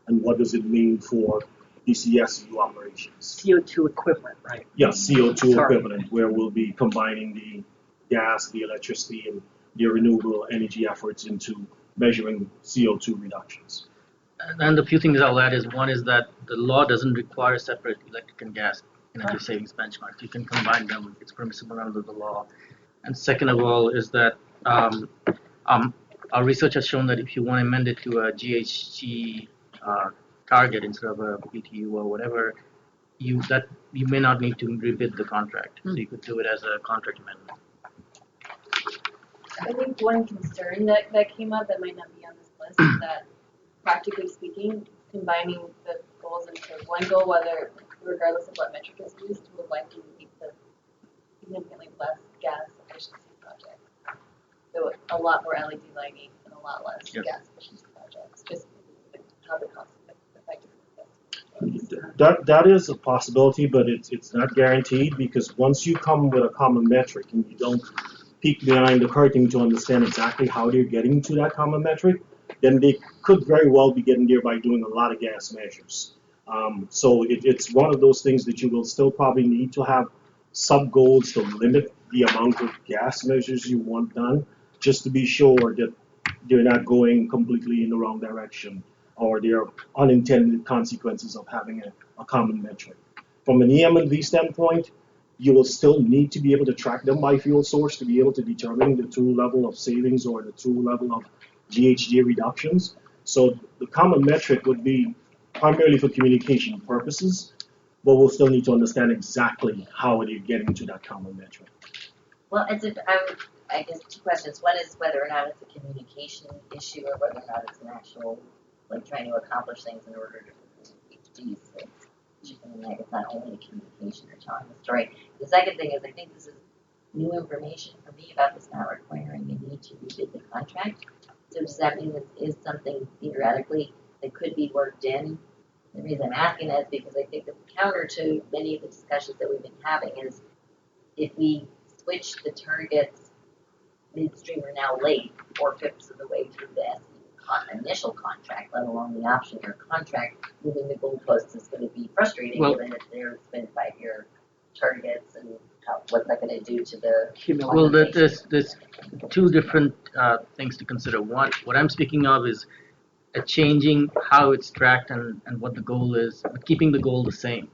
and what does it mean for DCSU operations. CO2 equivalent, right? Yes, CO2 equivalent, where we'll be combining the gas, the electricity, and the renewable energy efforts into measuring CO2 reductions. And a few things I'll add is, one is that the law doesn't require a separate electric and gas energy savings benchmark. You can combine them, it's permissible under the law. And second of all is that our research has shown that if you want to amend it to a GHG target instead of a BTU or whatever, you may not need to rebid the contract. So you could do it as a contract amendment. I think one concern that came up that might not be on this list is that, practically speaking, combining the goals into one goal, regardless of what metric is used, will likely lead to significantly less gas efficiency projects. So a lot more LED lighting and a lot less gas efficiency projects, just how the cost effectiveness. That is a possibility, but it's not guaranteed, because once you come with a common metric and you don't peek behind the curtain to understand exactly how they're getting to that common metric, then they could very well be getting there by doing a lot of gas measures. So it's one of those things that you will still probably need to have sub-goals to limit the amount of gas measures you want done, just to be sure that they're not going completely in the wrong direction, or there are unintended consequences of having a common metric. From an EM&V standpoint, you will still need to be able to track them by fuel source to be able to determine the true level of savings or the true level of GHG reductions. So the common metric would be primarily for communication purposes, but we'll still need to understand exactly how it is getting to that common metric. Well, I guess two questions. One is whether or not it's a communication issue or whether or not it's an actual, like, trying to accomplish things in order to HGs. So chicken and egg, it's not only a communication or telling the story. The second thing is, I think this is new information for me about this not requiring a need to rebid the contract. So does that mean this is something theoretically that could be worked in? The reason I'm asking that is because I think the counter to many of the discussions that we've been having is if we switch the targets midstream or now late, 4/5 of the way through the initial contract, let alone the option year contract, moving the goalposts is going to be frustrating, given that there's been 5-year targets and what's that going to do to the Well, there's two different things to consider. One, what I'm speaking of is changing how it's tracked and what the goal is, but keeping the goal the same.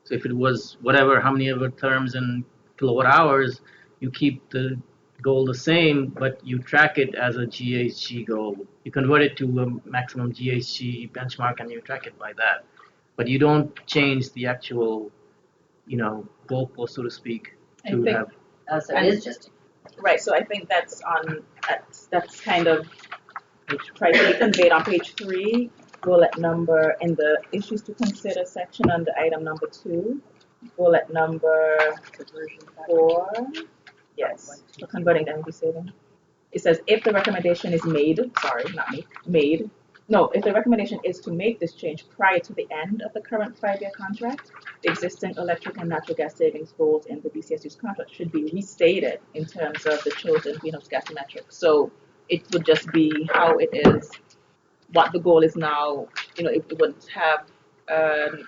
So if it was whatever, how many ever terms in kilowatt hours, you keep the goal the same, but you track it as a GHG goal. You convert it to a maximum GHG benchmark and you track it by that. But you don't change the actual, goalpost, so to speak, to have. Oh, so it is just. Right, so I think that's kind of try to be conveyed on page 3, bullet number in the issues to consider section under item number 2, bullet number 4. Yes, for converting the energy saving. It says if the recommendation is made, if the recommendation is to make this change prior to the end of the current 5-year contract, the existing electric and natural gas savings goals in the BCSU's contract should be restated in terms of the chosen greenhouse gas metric. So it would just be how it is, what the goal is now. It wouldn't have an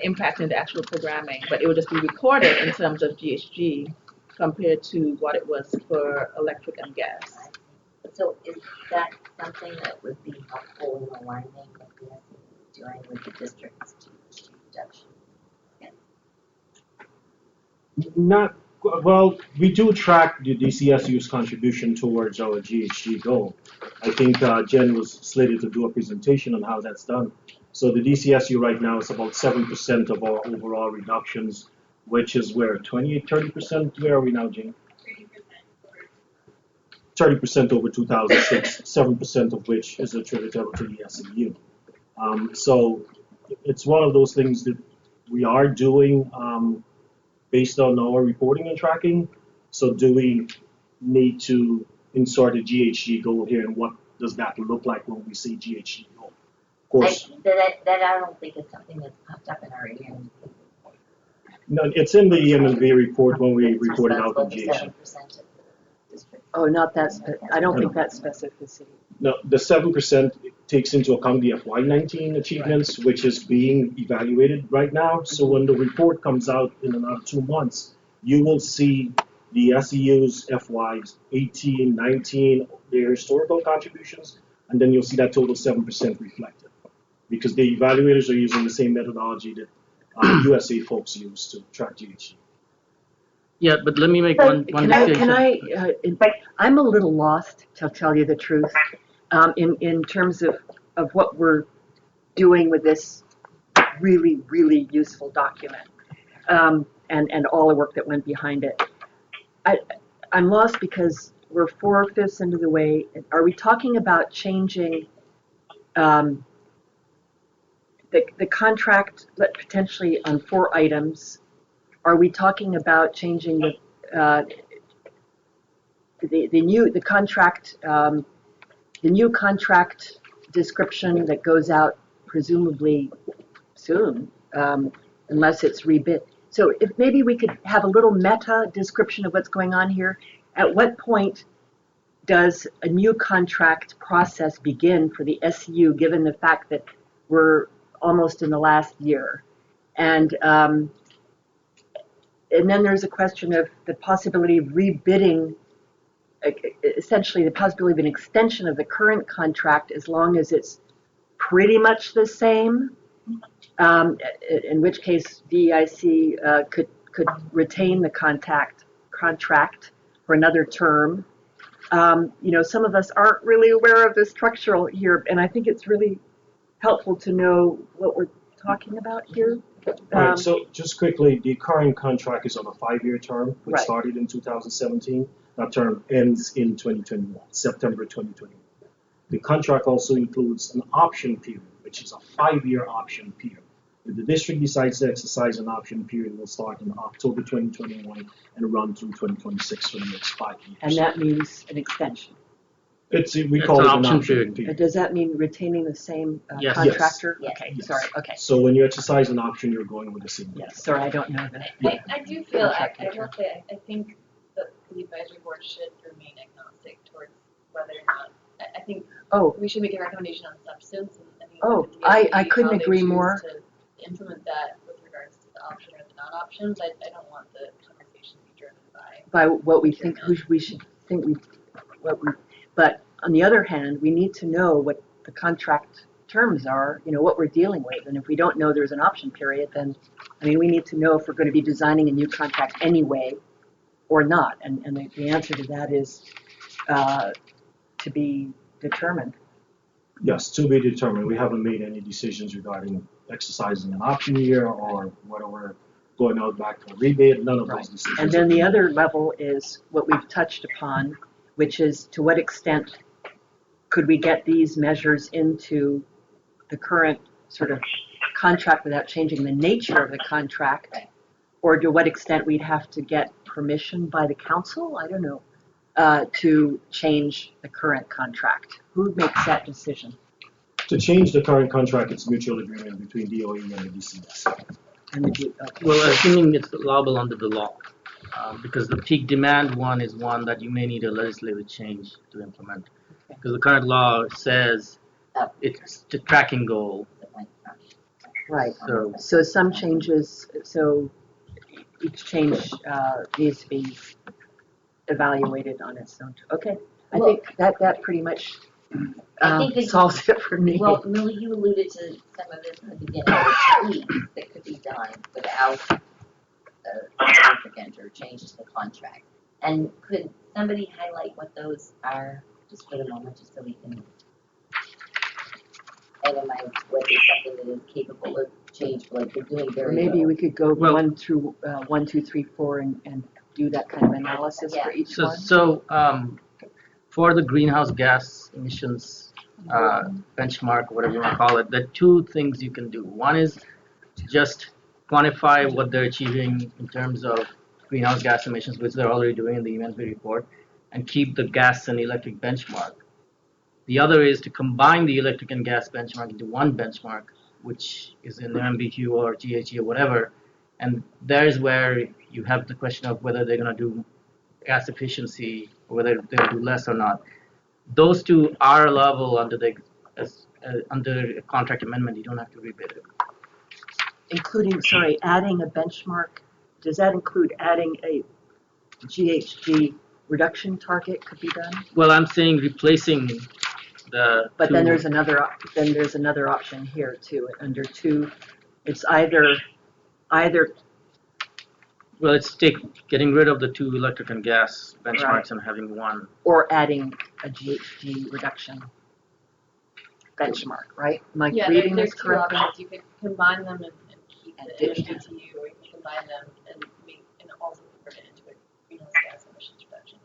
impact in the actual programming, but it would just be recorded in terms of GHG compared to what it was for electric and gas. So is that something that would be helpful in aligning with the doing with the district's GHG reduction? Not well. We do track the DCSU's contribution towards our GHG goal. I think Jen was slated to do a presentation on how that's done. So the DCSU right now is about 7% of our overall reductions, which is where 30%. Where are we now, Jen? 30% over 2006, 7% of which is attributable to the SEU. So it's one of those things that we are doing based on our reporting and tracking. So do we need to insert a GHG goal here, and what does that look like when we say GHG goal? Of course. That I don't think is something that's popped up in our EM&V. No, it's in the EM&V report when we report it out on GHG. Oh, not that, I don't think that's specificity. No, the 7% takes into account the FY19 achievements, which is being evaluated right now. So when the report comes out in another 2 months, you will see the SEU's FY18, 19, their historical contributions, and then you'll see that total 7% reflected. Because the evaluators are using the same methodology that USA folks use to track GHG. Yeah, but let me make one distinction. I'm a little lost, to tell you the truth, in terms of what we're doing with this really, really useful document, and all the work that went behind it. I'm lost because we're 4/5 into the way. Are we talking about changing the contract potentially on 4 items? Are we talking about changing the new contract description that goes out presumably soon, unless it's rebid? So if maybe we could have a little meta description of what's going on here. At what point does a new contract process begin for the SU, given the fact that we're almost in the last year? And then there's a question of the possibility of rebidding, essentially the possibility of an extension of the current contract as long as it's pretty much the same, in which case DEIC could retain the contract for another term. Some of us aren't really aware of the structural here, and I think it's really helpful to know what we're talking about here. Right, so just quickly, the current contract is on a 5-year term, which Right. started in 2017. That term ends in 2021, September 2021. The contract also includes an option period, which is a 5-year option period. If the district decides to exercise an option period, it will start in October 2021 and run through 2026 for the next 5 years. And that means an extension. We call it an option period. Does that mean retaining the same Yes. contractor? Yes. Okay, Yes. sorry, okay. So when you exercise an option, you're going with the same. Yes, sorry, I don't know that. I do feel, I will say, I think that the advisory board should remain agnostic towards whether or not, I think we should make a recommendation on substance and I couldn't agree more. to implement that with regards to the option or the non-option, but I don't want the conversation to be driven by. By what we think, who we should think but on the other hand, we need to know what the contract terms are, what we're dealing with. And if we don't know there's an option period, then, we need to know if we're going to be designing a new contract anyway or not. And the answer to that is to be determined. Yes, to be determined. We haven't made any decisions regarding exercising an option year or whether we're going out back to a rebate. None of those decisions. And then the other level is what we've touched upon, which is to what extent could we get these measures into the current sort of contract without changing the nature of the contract, or to what extent we'd have to get permission by the council, I don't know, to change the current contract. Who makes that decision? To change the current contract, it's mutual agreement between DOE and the DCS. Well, assuming it's allowable under the law, because the peak demand one is one that you may need a legislative change to implement. Because the current law says it's the tracking goal. Right. So some changes, so each change needs to be evaluated on its own. Okay. I think that pretty much solves it for me. Well, Millie, you alluded to some of this in the beginning, the tweaks that could be done without a significant or change to the contract. And could somebody highlight what those are, just for the moment, just so we can itemize what is something that is capable of change, like we're doing very well. Maybe we could go 1 through 1, 2, 3, 4 and do that kind of analysis for each one. So for the greenhouse gas emissions benchmark, whatever you want to call it, there are two things you can do. One is just quantify what they're achieving in terms of greenhouse gas emissions, which they're already doing in the UNSB report, and keep the gas and electric benchmark. The other is to combine the electric and gas benchmark into one benchmark, which is in the MBQ or GHG or whatever, and there's where you have the question of whether they're going to do gas efficiency or whether they'll do less or not. Those two are allowable under the under a contract amendment. You don't have to rebid it. Including, adding a benchmark. Does that include adding a GHG reduction target could be done? Well, I'm saying replacing the. But then there's another option here too. Under 2, it's either. Well, it's getting rid of the 2 electric and gas benchmarks and having one. Or adding a GHG reduction benchmark, right? Am I reading this correctly? There's 2 options. You could combine them and keep the MBTU, or you can combine them and also convert it into a greenhouse gas emissions reduction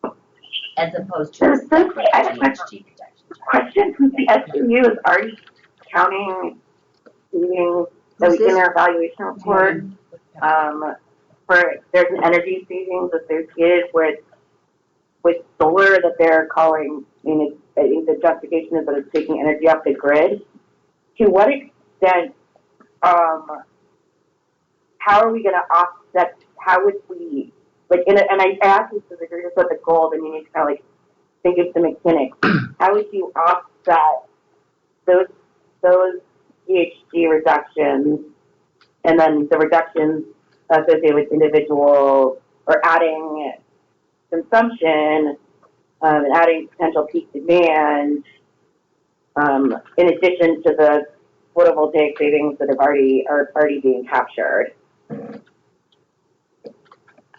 target. As opposed to So simply, I have a question. Since the SMU is already counting meetings that we get in their evaluation report, there's an energy savings associated with solar that they're calling, I think the justification is that it's taking energy off the grid. To what extent, how are we going to offset, how would we, and I asked you specifically just about the goal, then you need to kind of think of the mechanics. How would you offset those GHG reductions and then the reductions associated with individual or adding consumption and adding potential peak demand in addition to the photovoltaic savings that are already being captured?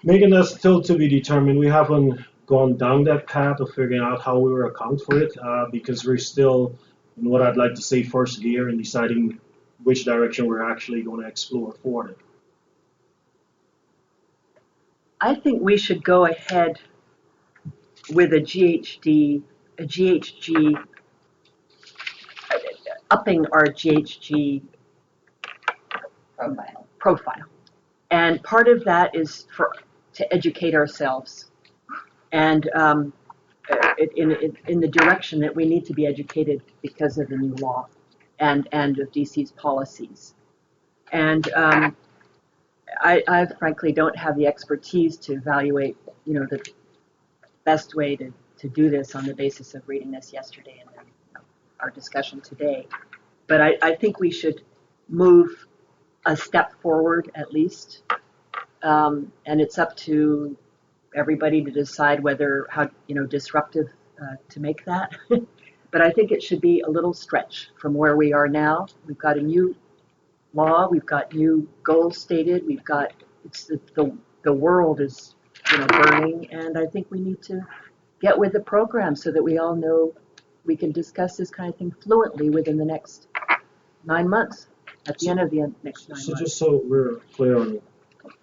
Megan, that's still to be determined. We haven't gone down that path of figuring out how we will account for it because we're still in what I'd like to say first gear in deciding which direction we're actually going to explore for it. I think we should go ahead with a GHG, upping our GHG profile. And part of that is to educate ourselves and in the direction that we need to be educated because of the new law and of DC's policies. And I frankly don't have the expertise to evaluate, the best way to do this on the basis of reading this yesterday and then our discussion today. But I think we should move a step forward at least, and it's up to everybody to decide how disruptive to make that. But I think it should be a little stretch from where we are now. We've got a new law, we've got new goals stated, the world is burning, and I think we need to get with the program so that we all know we can discuss this kind of thing fluently within the next 9 months, at the end of the next 9 months. So just so we're clear on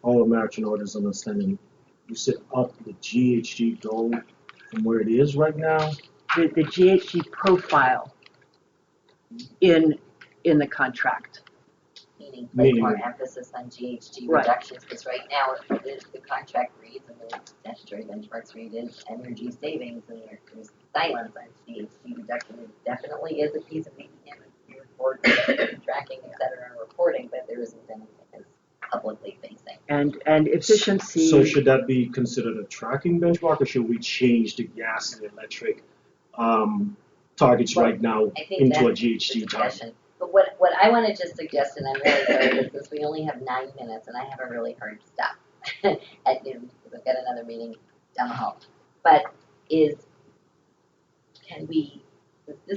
all American orders understanding, you said up the GHG goal from where it is right now? The GHG profile in the contract. Meaning place more emphasis on GHG Right. reductions, because right now the contract reads and the statutory benchmarks read is energy savings, and there's silence on GHG reduction. It definitely is a piece of EPM report, tracking, et cetera, and reporting, but there isn't anything that's publicly facing. And efficiency. So should that be considered a tracking benchmark, or should we change the gas and electric targets right now I think into a that's the GHG target? discussion. But what I want to just suggest, and I'm really sorry, since we only have 9 minutes and I have a really hard stop at noon because I've got another meeting down the hall, but this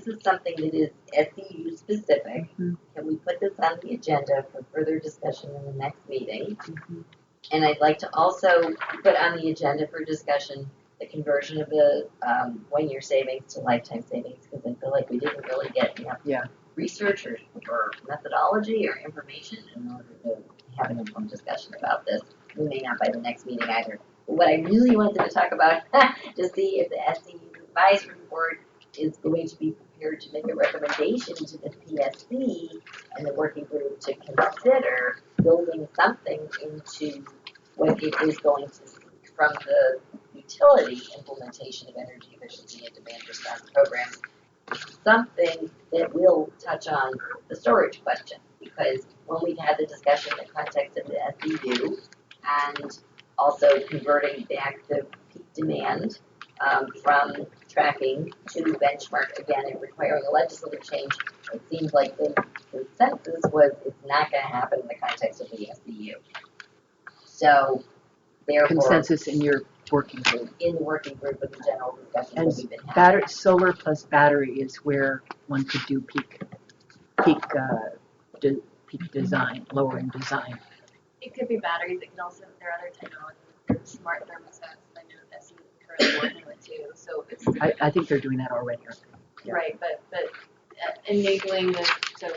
is something that is SCU specific. Mm-hmm. Can we put this on the agenda for further discussion in the next meeting? Mm-hmm. And I'd like to also put on the agenda for discussion the conversion of the 1-year savings to lifetime savings, because I feel like we didn't really get enough research or methodology or information in order to have an informed discussion about this. We may not by the next meeting either. But what I really wanted to talk about to see if the SCU advisory board is going to be prepared to make a recommendation to the PSC and the working group to consider building something into what it is going to seek from the utility implementation of energy efficiency and demand response programs, something that will touch on the storage question. Because when we've had the discussion in the context of the SEU and also converting back the peak demand from tracking to benchmark again and requiring a legislative change, it seems like the consensus was it's not going to happen in the context of the SEU. So, therefore, Consensus in your working group. In the working group with the general discussion And that we've been having. solar plus battery is where one could do peak design, lowering design. It could be batteries, it can also, there are other technologies, there's smart thermostats, I know that SE is currently working with too, so it's. I think they're doing that already, aren't they? Yeah. Right, but enabling this, so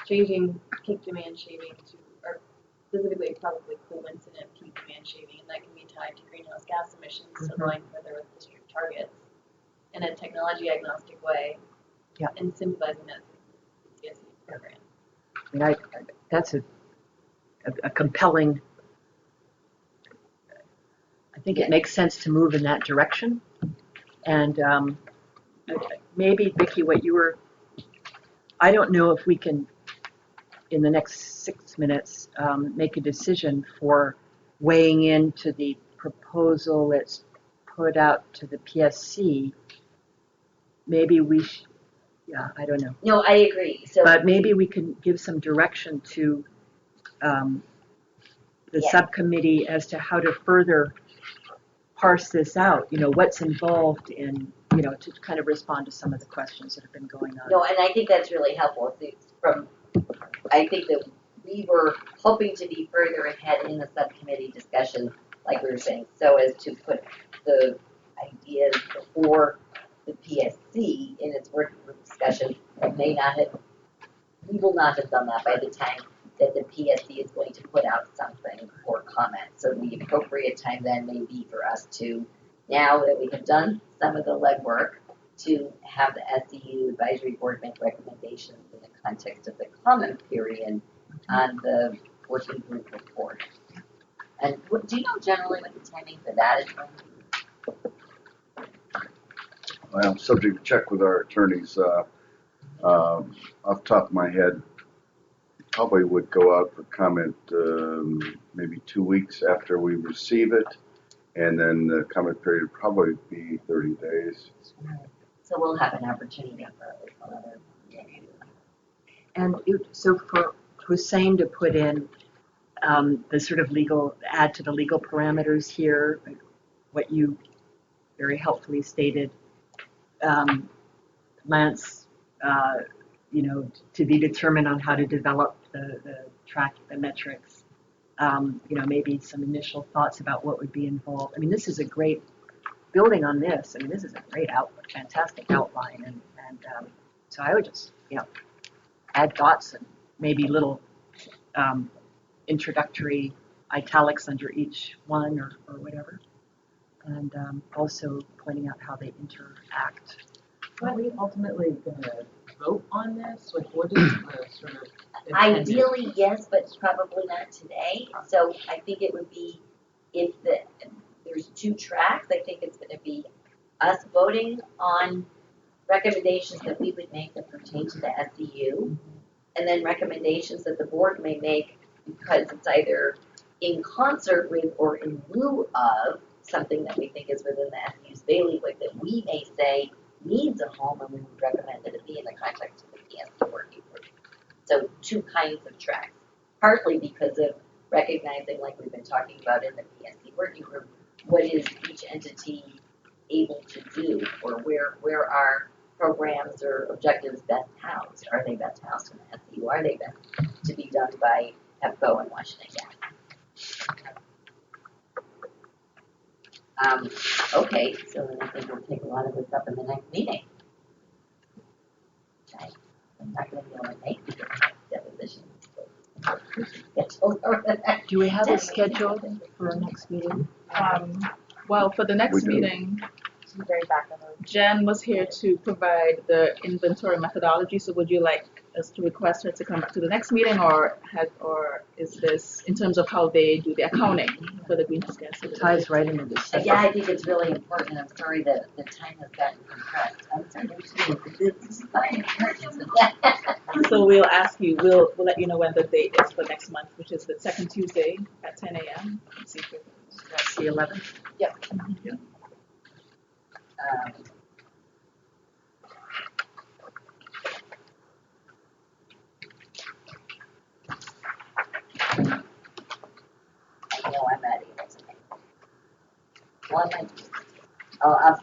changing peak demand shaving to, or specifically probably coincident peak demand shaving, and that can be tied to greenhouse gas emissions, so going further with district targets in a technology agnostic way. Yeah. And symbolizing that through the CSE program. I mean, that's a compelling, I think it makes sense to move in that direction. And maybe, Vicki, I don't know if we can, in the next 6 minutes, make a decision for weighing into the proposal that's put out to the PSC maybe yeah, I don't know. No, I agree, so. But maybe we can give some direction to the Yeah. subcommittee as to how to further parse this out, what's involved in, to kind of respond to some of the questions that have been going on. No, and I think that's really helpful. I think that we were hoping to be further ahead in the subcommittee discussion, like we were saying, so as to put the ideas before the PSC in its working group discussion. We will not have done that by the time that the PSC is going to put out something for comment. So the appropriate time then may be for us to, now that we have done some of the legwork, to have the SCU advisory board make recommendations in the context of the comment period on the working group report. And do you know generally what the timing for that is going? Well, subject to check with our attorneys. Off the top of my head, probably would go out for comment maybe 2 weeks after we receive it, and then the comment period would probably be 30 days. So we'll have an opportunity for another. And so for Hussein to put in the sort of add to the legal parameters here, what you very helpfully stated, Lance, to be determined on how to develop the metrics, maybe some initial thoughts about what would be involved. I mean, this is a great, building on this, this is a great fantastic outline, and so I would just, add thoughts and maybe little introductory italics under each one or whatever, and also pointing out how they interact. Are we ultimately going to vote on this? Like, what is the sort of intended? Ideally, yes, but probably not today. So I think it would be, if there's 2 tracks, I think it's going to be us voting on recommendations that we would make that pertain to the SEU, and then recommendations that the board may make because it's either in concert with or in lieu of something that we think is within the SEU's bailiwick that we may say needs a home, and we would recommend that it be in the context of the PSC working group. So 2 kinds of tracks, partly because of recognizing, like we've been talking about in the PSC working group, what is each entity able to do, or where are programs or objectives best housed? Are they best housed in the SEU? Are they best to be done by HEPCO and Washington Gas? Okay, so then I think we'll take a lot of this up in the next meeting. I'm not going to be able to make the deposition. Do we have a schedule for our next meeting? Well, for the next meeting, Jen was here to provide the inventory methodology. So would you like us to request her to come back to the next meeting, or is this in terms of how they do the accounting for the greenhouse gas? Ties right into this. Yeah, I think it's really important. I'm sorry that the time has gotten compressed. I'm sorry, this is fine. So we'll ask you, we'll let you know when the date is for next month, which is the 2nd Tuesday at 10 a.m. That's the 11th? Yep. Yeah. I know I'm not able to make it. Well,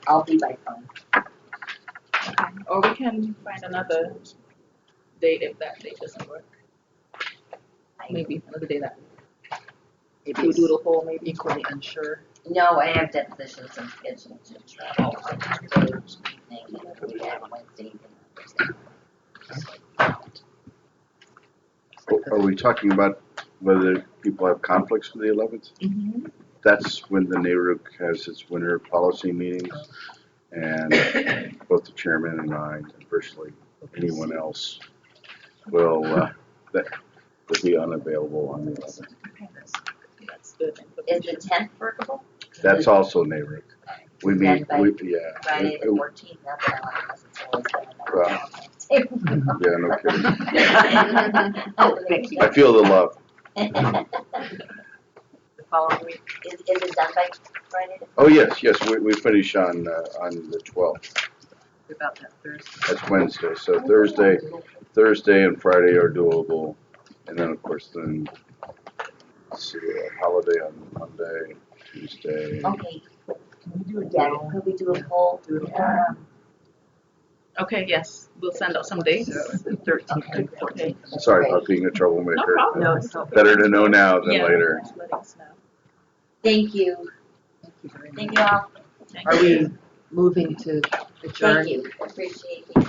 I'll be by phone. Okay. Or we can find another date if that date doesn't work. Maybe another day that week. We'll do the whole, maybe equally unsure. No, I have depositions and scheduled to travel on Tuesday evening and we have Wednesday evening. Are we talking about whether people have conflicts with the 11th? Mm-hmm. That's when the NARUC has its winter policy meetings, and both the chairman and I, and virtually anyone else, will be unavailable on the 11th. Okay, that's good. Is the 10th workable? That's also NARUC. We meet, yeah. Friday the 14th, that's what I want to Yeah, no kidding. I feel the love. The following week. Is it done by Friday? Oh, yes, we finish on the 12th. What about that Thursday? That's Wednesday, so Thursday and Friday are doable. And then, of course, let's see, a holiday on Monday, Tuesday. Okay. Yeah, could we do a poll? Okay, yes, we'll send out some dates. The 13th and 14th. Sorry about being a troublemaker. No, it's okay. Better to know now than Yeah. later. Thank you. Thank you very much. Thank you all. Are we moving to adjourn? Thank you. Appreciate you.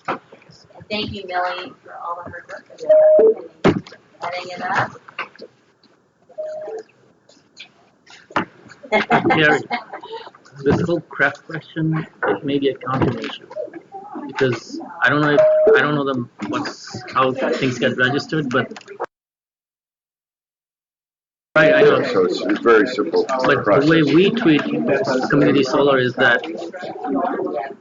And thank you, Millie, for all the hard work that you're doing, setting it up. Gary, this whole craft question, it may be a counting issue. Because I don't know how things get registered, but right, I know. So it's very simple But process. the way we treat community solar is that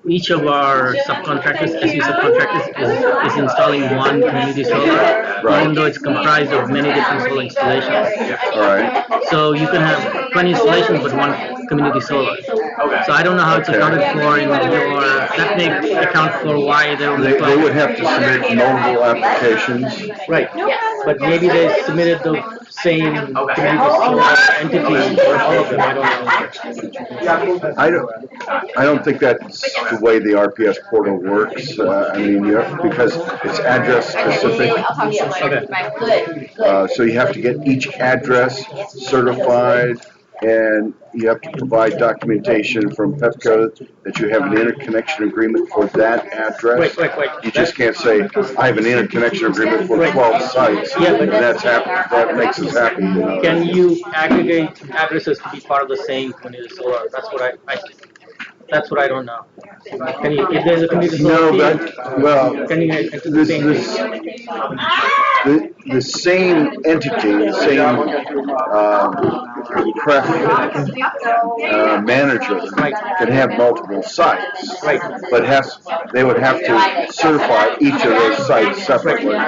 each of our subcontractors, SU subcontractors, is installing one community solar, even though it's comprised of many different solar installations. All right. So you can have 20 installations, but one community solar. So I don't know how it's accounted for in your, that may account for why they're only They would have to submit multiple applications. Right, but maybe they submitted the same community solar entity for all of them, I don't know. I don't think that's the way the RPS portal works. I mean, because it's address specific. So you have to get each address certified, and you have to provide documentation from Pepco that you have an interconnection agreement for that address. Wait. You just can't say, I have an interconnection agreement for 12 sites, and that makes us happy. Can you aggregate addresses to be part of the same community solar? That's what I don't know. Can you, if there's a community solar can you enter the same the same entity, the same pref manager can have multiple sites, but they would have to certify each of those sites separately.